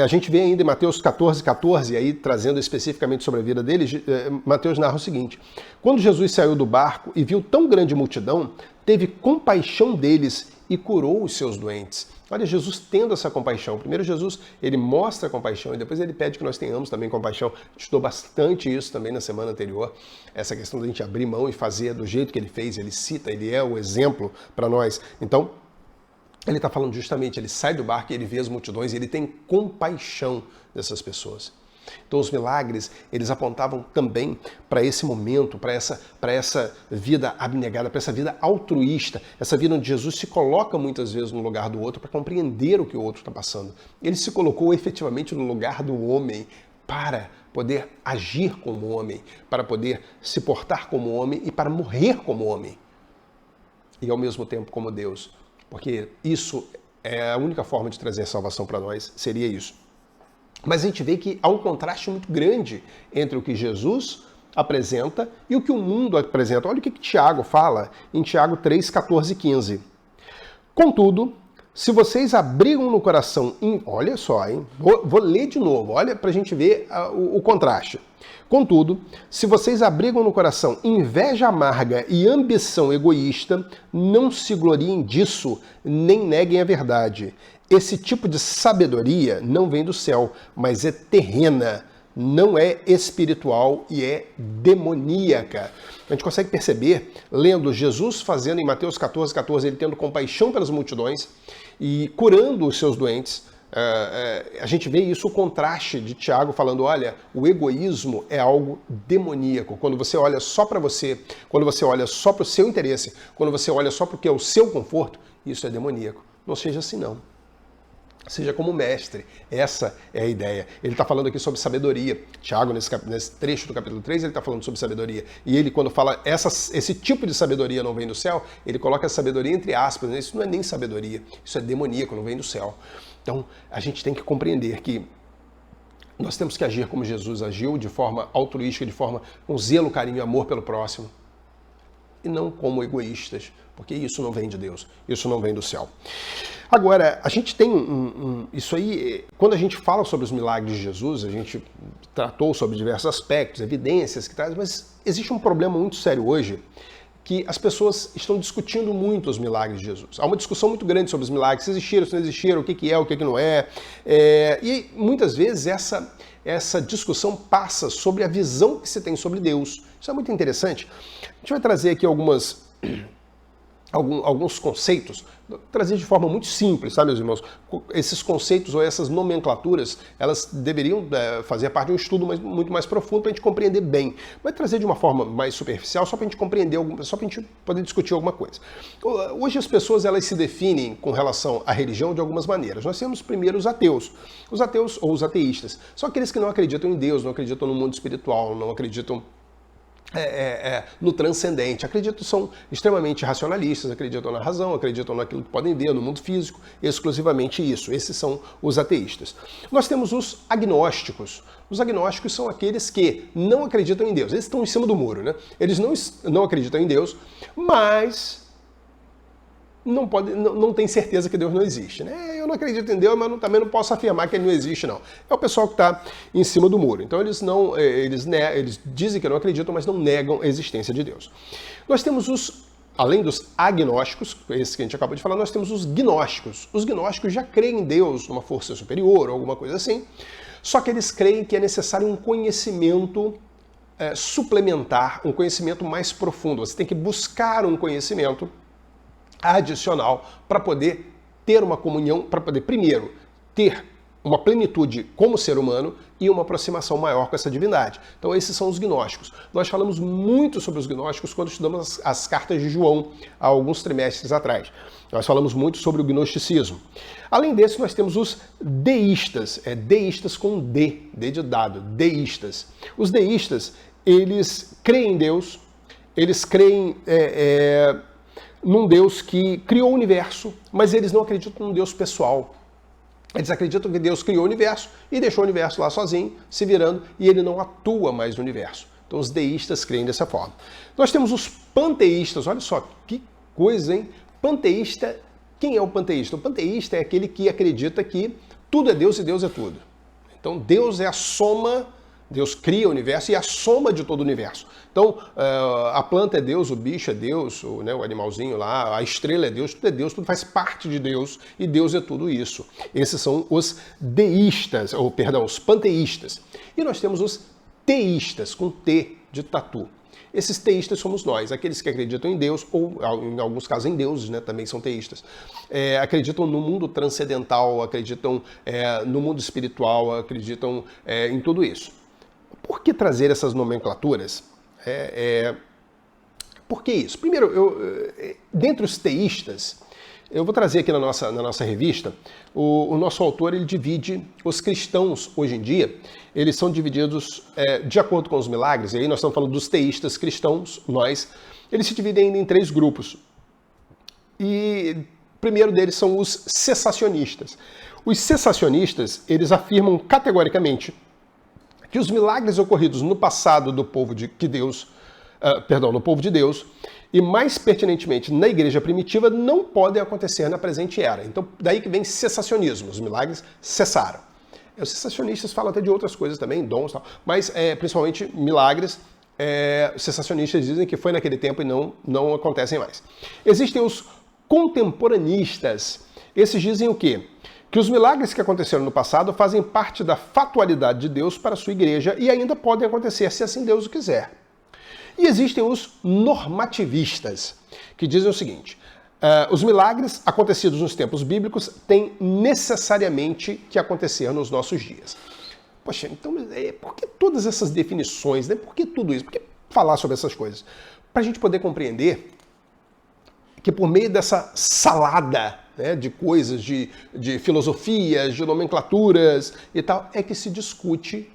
A gente vê ainda em Mateus 14:14, aí trazendo especificamente sobre a vida dele, Mateus narra o seguinte: quando Jesus saiu do barco e viu tão grande multidão, teve compaixão deles e curou os seus doentes. Olha, Jesus tendo essa compaixão. Primeiro Jesus, ele mostra compaixão e depois ele pede que nós tenhamos também compaixão. A gente estudou bastante isso também na semana anterior. Essa questão da gente abrir mão e fazer do jeito que ele fez. Ele cita, ele é o exemplo para nós. Então, ele está falando justamente, ele sai do barco e ele vê as multidões e ele tem compaixão dessas pessoas. Então os milagres, eles apontavam também para esse momento, para essa vida abnegada, para essa vida altruísta, essa vida onde Jesus se coloca muitas vezes no lugar do outro para compreender o que o outro está passando. Ele se colocou efetivamente no lugar do homem para poder agir como homem, para poder se portar como homem e para morrer como homem. E ao mesmo tempo como Deus. Porque isso é a única forma de trazer salvação para nós, seria isso. Mas a gente vê que há um contraste muito grande entre o que Jesus apresenta e o que o mundo apresenta. Olha o que Tiago fala em Tiago 3:14 e 15. Contudo, se vocês abrigam no coração... Olha só, hein? Vou ler de novo, olha para a gente ver o contraste. Contudo, se vocês abrigam no coração inveja amarga e ambição egoísta, não se gloriem disso, nem neguem a verdade. Esse tipo de sabedoria não vem do céu, mas é terrena, não é espiritual e é demoníaca. A gente consegue perceber, lendo Jesus fazendo em Mateus 14:14, ele tendo compaixão pelas multidões e curando os seus doentes. A gente vê isso, o contraste de Tiago falando, olha, o egoísmo é algo demoníaco. Quando você olha só para você, quando você olha só para o seu interesse, quando você olha só para o que é o seu conforto, isso é demoníaco. Não seja assim, não. Seja como mestre. Essa é a ideia. Ele está falando aqui sobre sabedoria. Tiago, nesse trecho do capítulo 3, ele está falando sobre sabedoria. E ele, quando fala esse tipo de sabedoria não vem do céu, ele coloca a sabedoria entre aspas. Né? Isso não é nem sabedoria, isso é demoníaco, não vem do céu. Então, a gente tem que compreender que nós temos que agir como Jesus agiu, de forma altruística, de forma com zelo, carinho e amor pelo próximo. E não como egoístas, porque isso não vem de Deus, isso não vem do céu. Agora, a gente tem isso aí, quando a gente fala sobre os milagres de Jesus, a gente tratou sobre diversos aspectos, evidências que traz, mas existe um problema muito sério hoje, que as pessoas estão discutindo muito os milagres de Jesus. Há uma discussão muito grande sobre os milagres, se existiram, se não existiram, o que é, o que não é. E muitas vezes essa discussão passa sobre a visão que se tem sobre Deus. Isso é muito interessante. A gente vai trazer aqui algumas alguns conceitos, trazer de forma muito simples, tá, meus irmãos? Esses conceitos ou essas nomenclaturas, elas deveriam fazer parte de um estudo muito mais profundo para a gente compreender bem. Mas trazer de uma forma mais superficial, só para a gente compreender, só para a gente poder discutir alguma coisa. Hoje as pessoas, elas se definem com relação à religião de algumas maneiras. Nós temos primeiro os ateus ou os ateístas. São aqueles que não acreditam em Deus, não acreditam no mundo espiritual, não acreditam no transcendente, são extremamente racionalistas, acreditam na razão, acreditam naquilo que podem ver, no mundo físico, exclusivamente isso. Esses são os ateístas. Nós temos os agnósticos. Os agnósticos são aqueles que não acreditam em Deus. Eles estão em cima do muro, né? Eles não acreditam em Deus, mas não tem certeza que Deus não existe, né? Eu não acredito em Deus, mas também não posso afirmar que ele não existe, não. É o pessoal que está em cima do muro. Então eles dizem que não acreditam, mas não negam a existência de Deus. Nós temos além dos agnósticos, esse que a gente acabou de falar, nós temos os gnósticos. Os gnósticos já creem em Deus, numa força superior, ou alguma coisa assim, só que eles creem que é necessário um conhecimento suplementar, um conhecimento mais profundo. Você tem que buscar um conhecimento adicional para poder ter uma comunhão, para poder, primeiro, ter uma plenitude como ser humano e uma aproximação maior com essa divindade. Então esses são os gnósticos. Nós falamos muito sobre os gnósticos quando estudamos as cartas de João, há alguns trimestres atrás. Nós falamos muito sobre o gnosticismo. Além desse, nós temos os deístas, deístas com D de dado, deístas. Os deístas, eles creem em Deus, eles creem num Deus que criou o universo, mas eles não acreditam num Deus pessoal. Eles acreditam que Deus criou o universo e deixou o universo lá sozinho, se virando, e ele não atua mais no universo. Então os deístas creem dessa forma. Nós temos os panteístas, olha só, que coisa, hein? Panteísta, quem é o panteísta? O panteísta é aquele que acredita que tudo é Deus e Deus é tudo. Então Deus é a soma, Deus cria o universo e é a soma de todo o universo. Então, a planta é Deus, o bicho é Deus, o animalzinho lá, a estrela é Deus, tudo faz parte de Deus e Deus é tudo isso. Esses são os deístas, os panteístas. E nós temos os teístas, com T de tatu. Esses teístas somos nós, aqueles que acreditam em Deus, ou em alguns casos em deuses, né, também são teístas. Acreditam no mundo transcendental, acreditam no mundo espiritual, acreditam em tudo isso. Por que trazer essas nomenclaturas? Por que isso? Primeiro, dentre os teístas, eu vou trazer aqui na nossa revista, o nosso autor ele divide os cristãos hoje em dia, eles são divididos de acordo com os milagres, e aí nós estamos falando dos teístas cristãos, eles se dividem ainda em 3 grupos. E o primeiro deles são os cessacionistas. Os cessacionistas, eles afirmam categoricamente que os milagres ocorridos no passado no povo de Deus, e mais pertinentemente na igreja primitiva, não podem acontecer na presente era. Então, daí que vem cessacionismo, os milagres cessaram. Os cessacionistas falam até de outras coisas também, dons e tal, mas principalmente milagres, os cessacionistas dizem que foi naquele tempo e não acontecem mais. Existem os contemporanistas, esses dizem o quê? Que os milagres que aconteceram no passado fazem parte da fatualidade de Deus para a sua igreja e ainda podem acontecer se assim Deus o quiser. E existem os normativistas, que dizem o seguinte: os milagres acontecidos nos tempos bíblicos têm necessariamente que acontecer nos nossos dias. Poxa, então por que todas essas definições? Né? Por que tudo isso? Por que falar sobre essas coisas? Para a gente poder compreender que por meio dessa salada, né, de coisas, de filosofias, de nomenclaturas e tal, é que se discute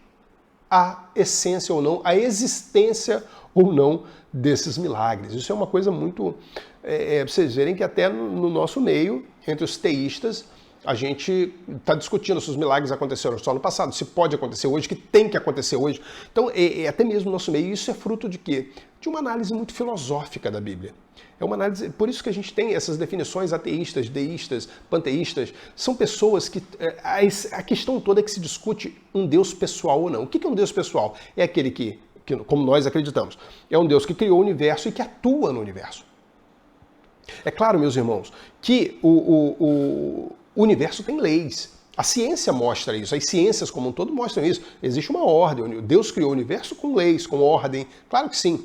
a essência ou não, a existência ou não desses milagres. Isso é uma coisa muito... pra vocês verem que até no nosso meio, entre os teístas, a gente está discutindo se os milagres aconteceram só no passado, se pode acontecer hoje, que tem que acontecer hoje. Então, até mesmo no nosso meio, isso é fruto de quê? De uma análise muito filosófica da Bíblia. É uma análise, por isso que a gente tem essas definições ateístas, deístas, panteístas. São pessoas que... A questão toda é que se discute um Deus pessoal ou não. O que é um Deus pessoal? É aquele que, como nós acreditamos, é um Deus que criou o universo e que atua no universo. É claro, meus irmãos, que o universo tem leis. A ciência mostra isso, as ciências como um todo mostram isso. Existe uma ordem, Deus criou o universo com leis, com ordem, claro que sim.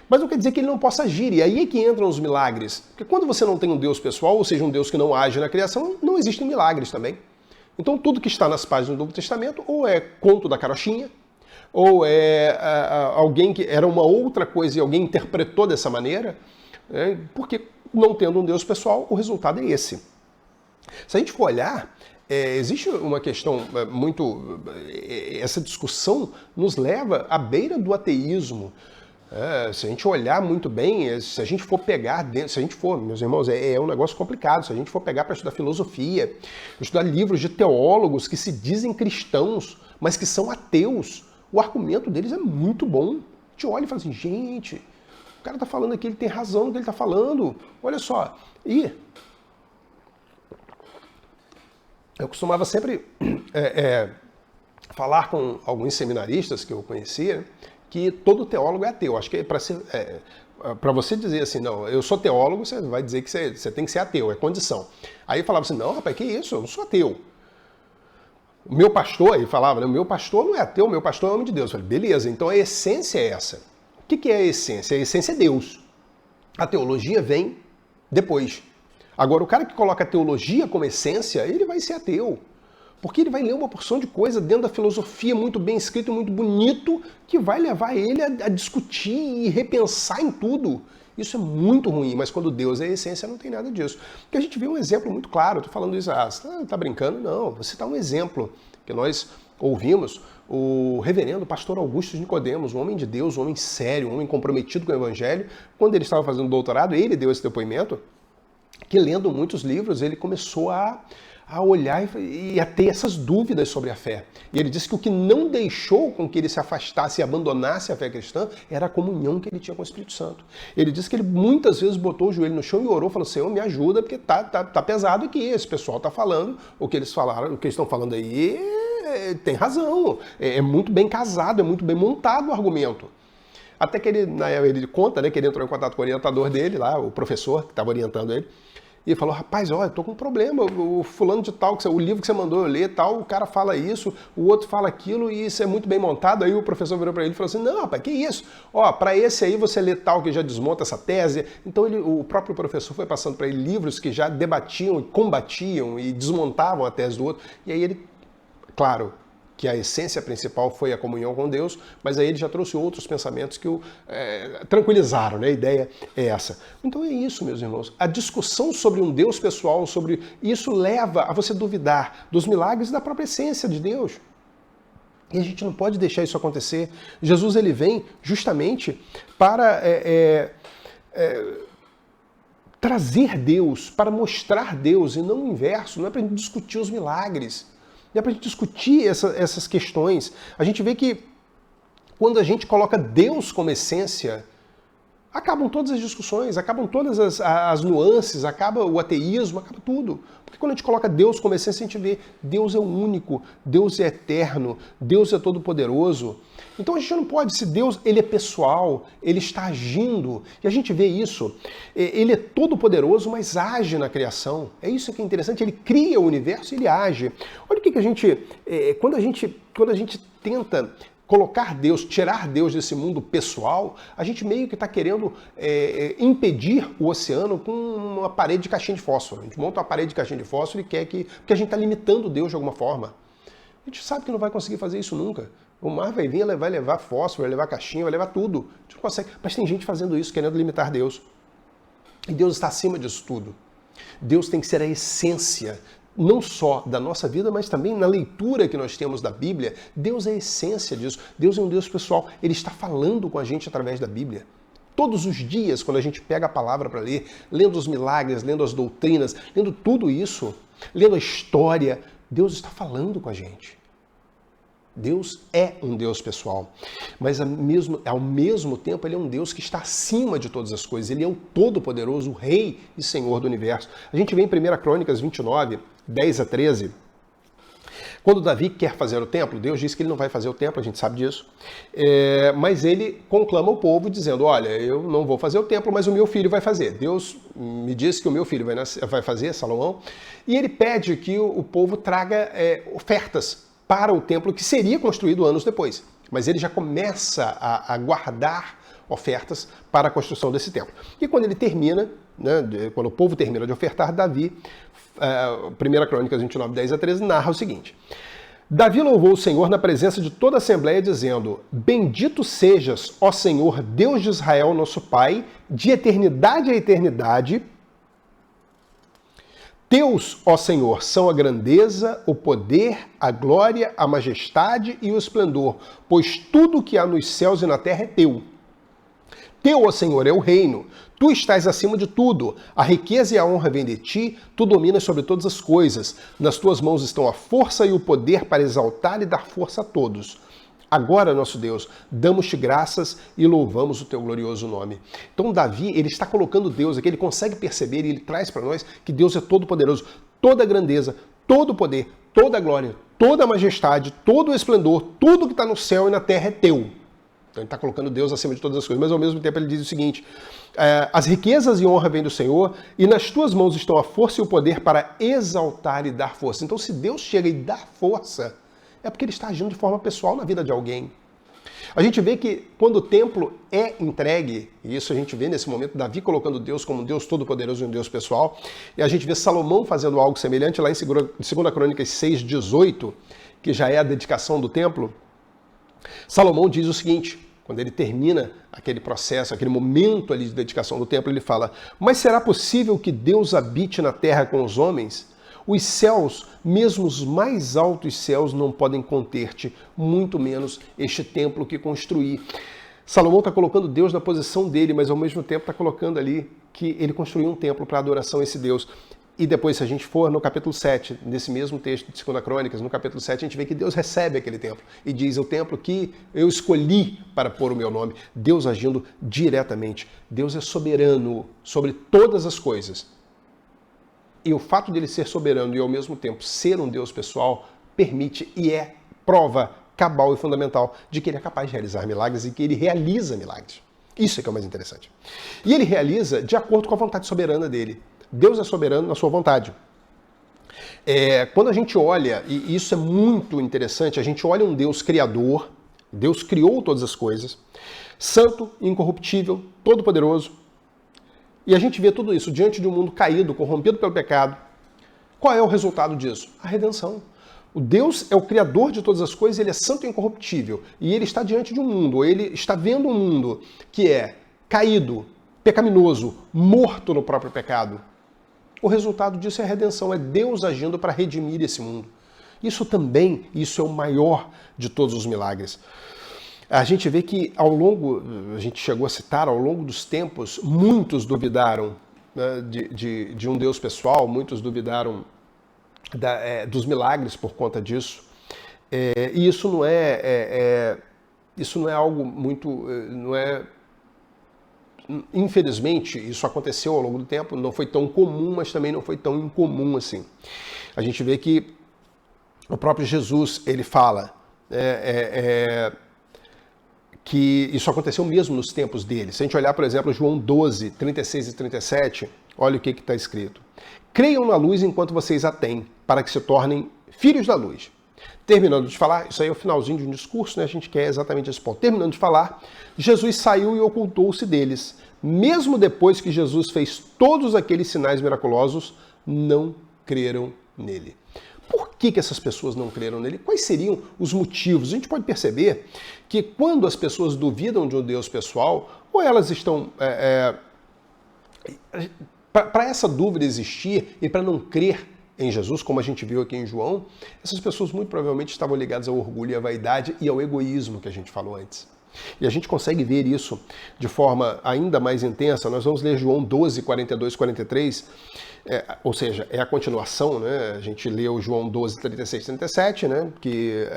Mas não quer dizer que ele não possa agir, e aí é que entram os milagres. Porque quando você não tem um Deus pessoal, ou seja, um Deus que não age na criação, não existem milagres também. Então tudo que está nas páginas do Novo Testamento ou é conto da carochinha, ou é alguém que era uma outra coisa e alguém interpretou dessa maneira, porque não tendo um Deus pessoal, o resultado é esse. Se a gente for olhar, existe uma questão muito... Essa discussão nos leva à beira do ateísmo. Se a gente olhar muito bem, se a gente for pegar dentro, se a gente for, meus irmãos, é um negócio complicado. Se a gente for pegar para estudar filosofia, estudar livros de teólogos que se dizem cristãos, mas que são ateus, o argumento deles é muito bom. A gente olha e fala assim, gente, o cara está falando aqui, ele tem razão no que ele está falando. Olha só. E eu costumava sempre falar com alguns seminaristas que eu conhecia que todo teólogo é ateu. Acho que para você dizer assim, não, eu sou teólogo, você vai dizer que você tem que ser ateu, é condição. Aí eu falava assim, não, rapaz, que isso, eu não sou ateu. O meu pastor, ele falava, né, o meu pastor não é ateu, o meu pastor é homem de Deus. Eu falei, beleza, então a essência é essa. O que é a essência? A essência é Deus. A teologia vem depois. Agora, o cara que coloca a teologia como essência, ele vai ser ateu. Porque ele vai ler uma porção de coisa dentro da filosofia muito bem escrito, muito bonito, que vai levar ele a discutir e repensar em tudo. Isso é muito ruim, mas quando Deus é a essência, não tem nada disso. Porque a gente vê um exemplo muito claro, eu estou falando isso, você tá brincando? Não, você está um exemplo que nós ouvimos, o reverendo pastor Augusto de Nicodemos, um homem de Deus, um homem sério, um homem comprometido com o evangelho, quando ele estava fazendo doutorado, ele deu esse depoimento, que lendo muitos livros, ele começou a olhar e a ter essas dúvidas sobre a fé. E ele disse que o que não deixou com que ele se afastasse e abandonasse a fé cristã era a comunhão que ele tinha com o Espírito Santo. Ele disse que ele muitas vezes botou o joelho no chão e orou, falou, Senhor, me ajuda, porque tá pesado aqui, esse pessoal tá falando, o que eles falaram, o que eles estão falando aí tem razão, é muito bem casado, é muito bem montado o argumento. Até que ele conta, né, que ele entrou em contato com o orientador dele, lá, o professor que estava orientando ele, e falou, rapaz, olha, eu tô com um problema, o fulano de tal, o livro que você mandou eu ler, tal, o cara fala isso, o outro fala aquilo, e isso é muito bem montado. Aí o professor virou para ele e falou assim, não, rapaz, que isso? Ó, para esse aí você lê tal que já desmonta essa tese. Então o próprio professor foi passando para ele livros que já debatiam e combatiam e desmontavam a tese do outro. E aí ele, claro, que a essência principal foi a comunhão com Deus, mas aí ele já trouxe outros pensamentos que o tranquilizaram, né? A ideia é essa. Então é isso, meus irmãos. A discussão sobre um Deus pessoal, sobre isso leva a você duvidar dos milagres da própria essência de Deus. E a gente não pode deixar isso acontecer. Jesus, ele vem justamente para trazer Deus, para mostrar Deus, e não o inverso. Não é para a gente discutir os milagres. É para a gente discutir essas questões. A gente vê que quando a gente coloca Deus como essência, acabam todas as discussões, acabam todas as nuances, acaba o ateísmo, acaba tudo. Porque quando a gente coloca Deus como essência, a gente vê Deus é o único, Deus é eterno, Deus é todo-poderoso. Então a gente não pode, se Deus ele é pessoal, ele está agindo, e a gente vê isso, ele é todo-poderoso, mas age na criação. É isso que é interessante, ele cria o universo e ele age. Olha o que a gente, quando a gente tenta colocar Deus, tirar Deus desse mundo pessoal, a gente meio que está querendo impedir o oceano com uma parede de caixinha de fósforo. A gente monta uma parede de caixinha de fósforo e quer porque a gente está limitando Deus de alguma forma. A gente sabe que não vai conseguir fazer isso nunca. O mar vai vir, vai levar fósforo, vai levar caixinha, vai levar tudo. A gente não consegue. Mas tem gente fazendo isso, querendo limitar Deus. E Deus está acima disso tudo. Deus tem que ser a essência, não só da nossa vida, mas também na leitura que nós temos da Bíblia. Deus é a essência disso. Deus é um Deus pessoal. Ele está falando com a gente através da Bíblia. Todos os dias, quando a gente pega a palavra para ler, lendo os milagres, lendo as doutrinas, lendo tudo isso, lendo a história, Deus está falando com a gente. Deus é um Deus pessoal, mas ao mesmo tempo ele é um Deus que está acima de todas as coisas. Ele é o Todo-Poderoso, o Rei e Senhor do Universo. A gente vê em 1 Crônicas 29, 10 a 13, Quando Davi quer fazer o templo, Deus diz que ele não vai fazer o templo, a gente sabe disso, mas ele conclama o povo dizendo, olha, eu não vou fazer o templo, mas o meu filho vai fazer. Deus me disse que o meu filho vai fazer, Salomão, e ele pede que o povo traga ofertas para o templo que seria construído anos depois. Mas ele já começa a guardar ofertas para a construção desse templo. E quando ele termina, né, quando o povo termina de ofertar, Davi, 1 Crônicas 29, 10 a 13, narra o seguinte: Davi louvou o Senhor na presença de toda a Assembleia, dizendo, bendito sejas, ó Senhor, Deus de Israel, nosso Pai, de eternidade a eternidade. Teus, ó Senhor, são a grandeza, o poder, a glória, a majestade e o esplendor, pois tudo que há nos céus e na terra é teu. Teu, ó Senhor, é o reino. Tu estás acima de tudo. A riqueza e a honra vêm de ti. Tu dominas sobre todas as coisas. Nas tuas mãos estão a força e o poder para exaltar e dar força a todos. Agora, nosso Deus, damos-te graças e louvamos o teu glorioso nome. Então, Davi, ele está colocando Deus aqui, ele consegue perceber e ele traz para nós que Deus é todo poderoso. Toda a grandeza, todo o poder, toda a glória, toda a majestade, todo o esplendor, tudo que está no céu e na terra é teu. Então ele está colocando Deus acima de todas as coisas, mas ao mesmo tempo ele diz o seguinte, as riquezas e honra vêm do Senhor e nas tuas mãos estão a força e o poder para exaltar e dar força. Então se Deus chega e dá força, é porque ele está agindo de forma pessoal na vida de alguém. A gente vê que quando o templo é entregue, e isso a gente vê nesse momento, Davi colocando Deus como um Deus todo-poderoso e um Deus pessoal, e a gente vê Salomão fazendo algo semelhante lá em 2 Crônicas 6:18, que já é a dedicação do templo. Salomão diz o seguinte, quando ele termina aquele processo, aquele momento ali de dedicação do templo, ele fala, mas será possível que Deus habite na terra com os homens? Os céus, mesmo os mais altos céus, não podem conter-te, muito menos este templo que construí. Salomão está colocando Deus na posição dele, mas ao mesmo tempo está colocando ali que ele construiu um templo para adoração a esse Deus. E depois, se a gente for no capítulo 7, nesse mesmo texto de 2 Crônicas, no capítulo 7, a gente vê que Deus recebe aquele templo e diz, o templo que eu escolhi para pôr o meu nome. Deus agindo diretamente. Deus é soberano sobre todas as coisas. E o fato de ele ser soberano e ao mesmo tempo ser um Deus pessoal permite e é prova cabal e fundamental de que ele é capaz de realizar milagres e que ele realiza milagres. Isso é que é o mais interessante. E ele realiza de acordo com a vontade soberana dele. Deus é soberano na sua vontade. Quando a gente olha, e isso é muito interessante, a gente olha um Deus criador, Deus criou todas as coisas, santo, incorruptível, todo-poderoso, e a gente vê tudo isso diante de um mundo caído, corrompido pelo pecado. Qual é o resultado disso? A redenção. O Deus é o criador de todas as coisas, ele é santo e incorruptível, e ele está diante de um mundo, ele está vendo um mundo que é caído, pecaminoso, morto no próprio pecado. O resultado disso é a redenção, é Deus agindo para redimir esse mundo. Isso também, isso é o maior de todos os milagres. A gente vê que a gente chegou a citar, ao longo dos tempos, muitos duvidaram, né, de um Deus pessoal, muitos duvidaram dos milagres por conta disso. E isso não é algo muito... Infelizmente, isso aconteceu ao longo do tempo, não foi tão comum, mas também não foi tão incomum assim. A gente vê que o próprio Jesus, ele fala que isso aconteceu mesmo nos tempos dele. Se a gente olhar, por exemplo, João 12, 36 e 37, olha o que está escrito. Creiam na luz enquanto vocês a têm, para que se tornem filhos da luz. Terminando de falar, isso aí é o finalzinho de um discurso, né? A gente quer exatamente esse ponto. Terminando de falar, Jesus saiu e ocultou-se deles. Mesmo depois que Jesus fez todos aqueles sinais miraculosos, não creram nele. Por que essas pessoas não creram nele? Quais seriam os motivos? A gente pode perceber que quando as pessoas duvidam de um Deus pessoal, ou elas estão... para essa dúvida existir e para não crer em Jesus, como a gente viu aqui em João, essas pessoas muito provavelmente estavam ligadas ao orgulho e à vaidade e ao egoísmo que a gente falou antes. E a gente consegue ver isso de forma ainda mais intensa. Nós vamos ler João 12, 42, 43, ou seja, é a continuação, né? A gente leu João 12, 36, 37, né? Que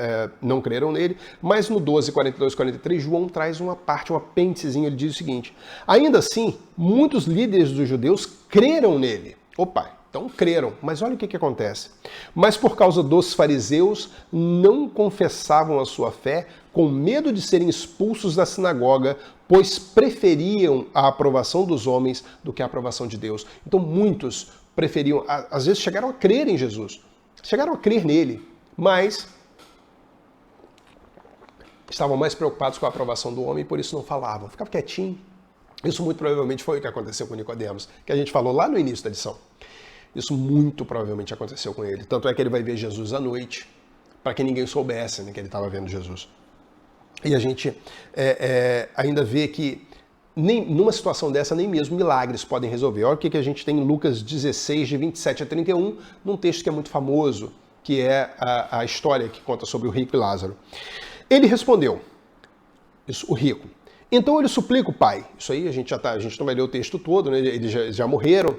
não creram nele, mas no 12, 42, 43, João traz uma parte, um apêndicezinho, ele diz o seguinte, ainda assim, muitos líderes dos judeus creram nele. Opa! Então creram, mas olha o que acontece. Mas por causa dos fariseus, não confessavam a sua fé, com medo de serem expulsos da sinagoga, pois preferiam a aprovação dos homens do que a aprovação de Deus. Então muitos preferiam, às vezes chegaram a crer em Jesus, chegaram a crer nele, mas estavam mais preocupados com a aprovação do homem e por isso não falavam, ficavam quietinhos. Isso muito provavelmente foi o que aconteceu com Nicodemos, que a gente falou lá no início da lição. Isso muito provavelmente aconteceu com ele. Tanto é que ele vai ver Jesus à noite, para que ninguém soubesse, né, que ele estava vendo Jesus. E a gente ainda vê que nem, numa situação dessa, nem mesmo milagres podem resolver. Olha o que a gente tem em Lucas 16, de 27 a 31, num texto que é muito famoso, que é a história que conta sobre o rico e Lázaro. Ele respondeu, o rico, então ele suplica o pai. Isso aí a gente não vai ler o texto todo, né? Eles já morreram.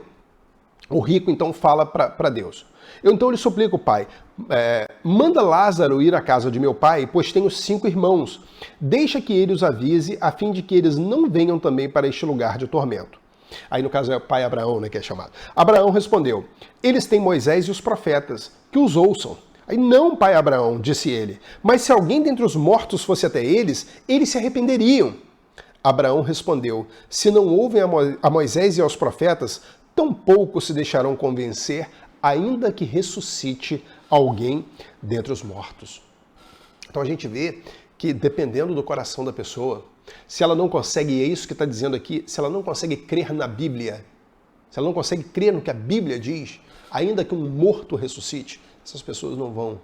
O rico então fala para Deus. Então ele suplica o pai, manda Lázaro ir à casa de meu pai, pois tenho 5 irmãos. Deixa que ele os avise, a fim de que eles não venham também para este lugar de tormento. Aí no caso é o pai Abraão, né, que é chamado. Abraão respondeu, eles têm Moisés e os profetas, que os ouçam. Aí não, pai Abraão, disse ele, mas se alguém dentre os mortos fosse até eles, eles se arrependeriam. Abraão respondeu, se não ouvem a Moisés e aos profetas, tampouco se deixarão convencer, ainda que ressuscite alguém dentre os mortos. Então a gente vê que dependendo do coração da pessoa, se ela não consegue, e é isso que está dizendo aqui, se ela não consegue crer na Bíblia, se ela não consegue crer no que a Bíblia diz, ainda que um morto ressuscite, essas pessoas não vão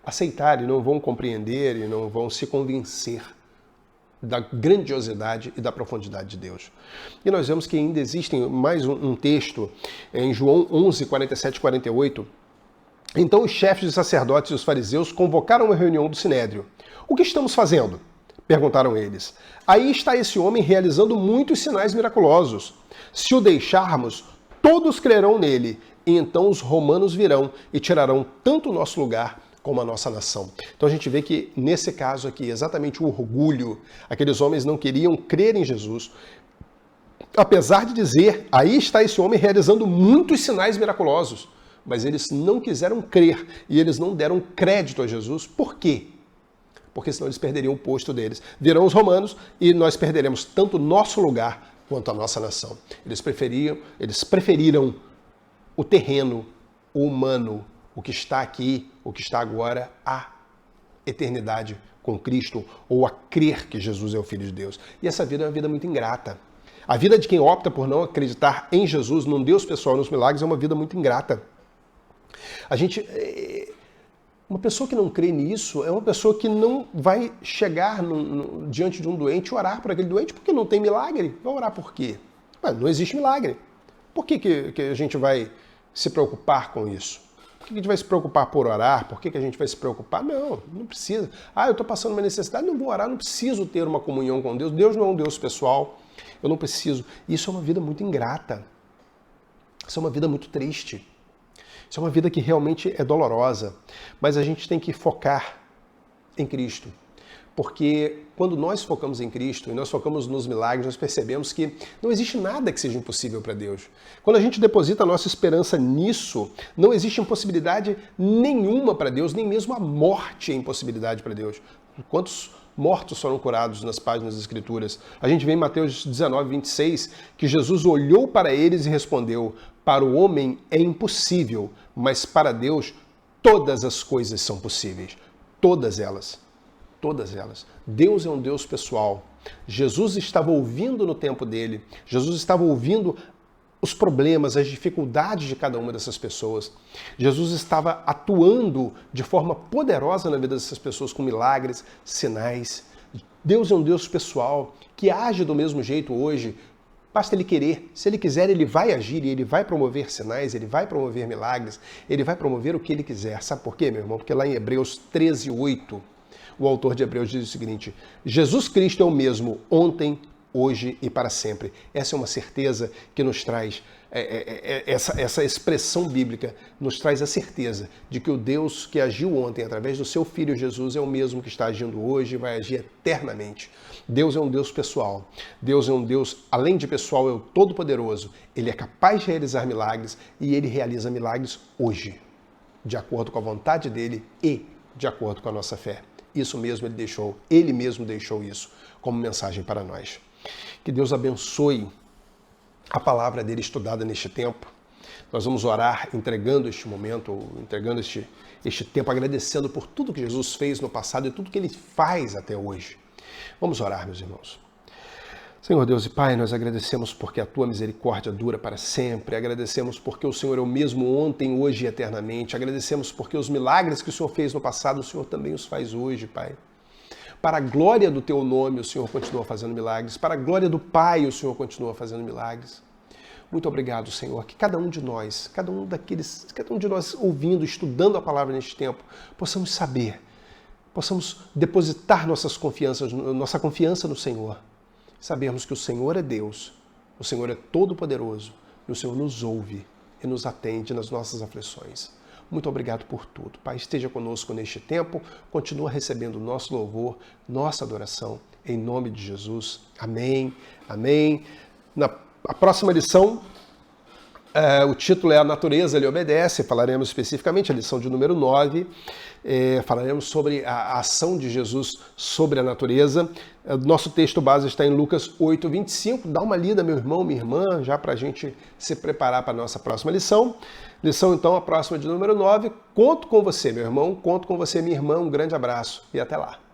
aceitar e não vão compreender e não vão se convencer da grandiosidade e da profundidade de Deus. E nós vemos que ainda existe mais um texto em João 11, 47 e 48. Então os chefes de sacerdotes e os fariseus convocaram uma reunião do Sinédrio. O que estamos fazendo? Perguntaram eles. Aí está esse homem realizando muitos sinais miraculosos. Se o deixarmos, todos crerão nele, e então os romanos virão e tirarão tanto o nosso lugar como a nossa nação. Então a gente vê que nesse caso aqui, exatamente o orgulho, aqueles homens não queriam crer em Jesus, apesar de dizer, aí está esse homem realizando muitos sinais miraculosos, mas eles não quiseram crer e eles não deram crédito a Jesus. Por quê? Porque senão eles perderiam o posto deles. Virão os romanos e nós perderemos tanto o nosso lugar quanto a nossa nação. Eles preferiram o terreno, o humano, o que está aqui, o que está agora, a eternidade com Cristo, ou a crer que Jesus é o Filho de Deus. E essa vida é uma vida muito ingrata. A vida de quem opta por não acreditar em Jesus, num Deus pessoal, nos milagres, é uma vida muito ingrata. Uma pessoa que não crê nisso é uma pessoa que não vai chegar diante de um doente e orar por aquele doente porque não tem milagre. Vai orar por quê? Não existe milagre. Por que a gente vai se preocupar com isso? Por que a gente vai se preocupar por orar? Por que a gente vai se preocupar? Não precisa. Eu estou passando uma necessidade, não vou orar, não preciso ter uma comunhão com Deus. Deus não é um Deus pessoal, eu não preciso. Isso é uma vida muito ingrata. Isso é uma vida muito triste. Isso é uma vida que realmente é dolorosa. Mas a gente tem que focar em Cristo. Porque quando nós focamos em Cristo e nós focamos nos milagres, nós percebemos que não existe nada que seja impossível para Deus. Quando a gente deposita a nossa esperança nisso, não existe impossibilidade nenhuma para Deus, nem mesmo a morte é impossibilidade para Deus. Quantos mortos foram curados nas páginas das Escrituras? A gente vê em Mateus 19, 26, que Jesus olhou para eles e respondeu, para o homem é impossível, mas para Deus todas as coisas são possíveis. Todas elas. Todas elas. Deus é um Deus pessoal. Jesus estava ouvindo no tempo dele. Jesus estava ouvindo os problemas, as dificuldades de cada uma dessas pessoas. Jesus estava atuando de forma poderosa na vida dessas pessoas com milagres, sinais. Deus é um Deus pessoal que age do mesmo jeito hoje. Basta ele querer. Se ele quiser, ele vai agir e ele vai promover sinais, ele vai promover milagres, ele vai promover o que ele quiser. Sabe por quê, meu irmão? Porque lá em Hebreus 13, 8, o autor de Hebreus diz o seguinte, Jesus Cristo é o mesmo ontem, hoje e para sempre. Essa é uma certeza que nos traz, essa expressão bíblica nos traz a certeza de que o Deus que agiu ontem através do seu Filho Jesus é o mesmo que está agindo hoje e vai agir eternamente. Deus é um Deus pessoal. Deus é um Deus, além de pessoal, é o Todo-Poderoso. Ele é capaz de realizar milagres e ele realiza milagres hoje, de acordo com a vontade dele e de acordo com a nossa fé. Isso mesmo ele mesmo deixou isso como mensagem para nós. Que Deus abençoe a palavra dele estudada neste tempo. Nós vamos orar entregando este momento, entregando este tempo, agradecendo por tudo que Jesus fez no passado e tudo que ele faz até hoje. Vamos orar, meus irmãos. Senhor Deus e Pai, nós agradecemos porque a Tua misericórdia dura para sempre, agradecemos porque o Senhor é o mesmo ontem, hoje e eternamente, agradecemos porque os milagres que o Senhor fez no passado, o Senhor também os faz hoje, Pai. Para a glória do Teu nome, o Senhor continua fazendo milagres, para a glória do Pai, o Senhor continua fazendo milagres. Muito obrigado, Senhor, que cada um de nós, cada um de nós ouvindo, estudando a palavra neste tempo, possamos saber, possamos depositar nossa confiança no Senhor. Sabermos que o Senhor é Deus, o Senhor é todo-poderoso e o Senhor nos ouve e nos atende nas nossas aflições. Muito obrigado por tudo. Pai, esteja conosco neste tempo, continua recebendo o nosso louvor, nossa adoração, em nome de Jesus. Amém, amém. A próxima lição, o título é A Natureza Lhe Obedece, falaremos especificamente, a lição de número 9, falaremos sobre a ação de Jesus sobre a natureza. Nosso texto base está em Lucas 8:25. Dá uma lida, meu irmão, minha irmã, já para a gente se preparar para a nossa próxima lição. Lição, então, a próxima de número 9. Conto com você, meu irmão, conto com você, minha irmã. Um grande abraço e até lá.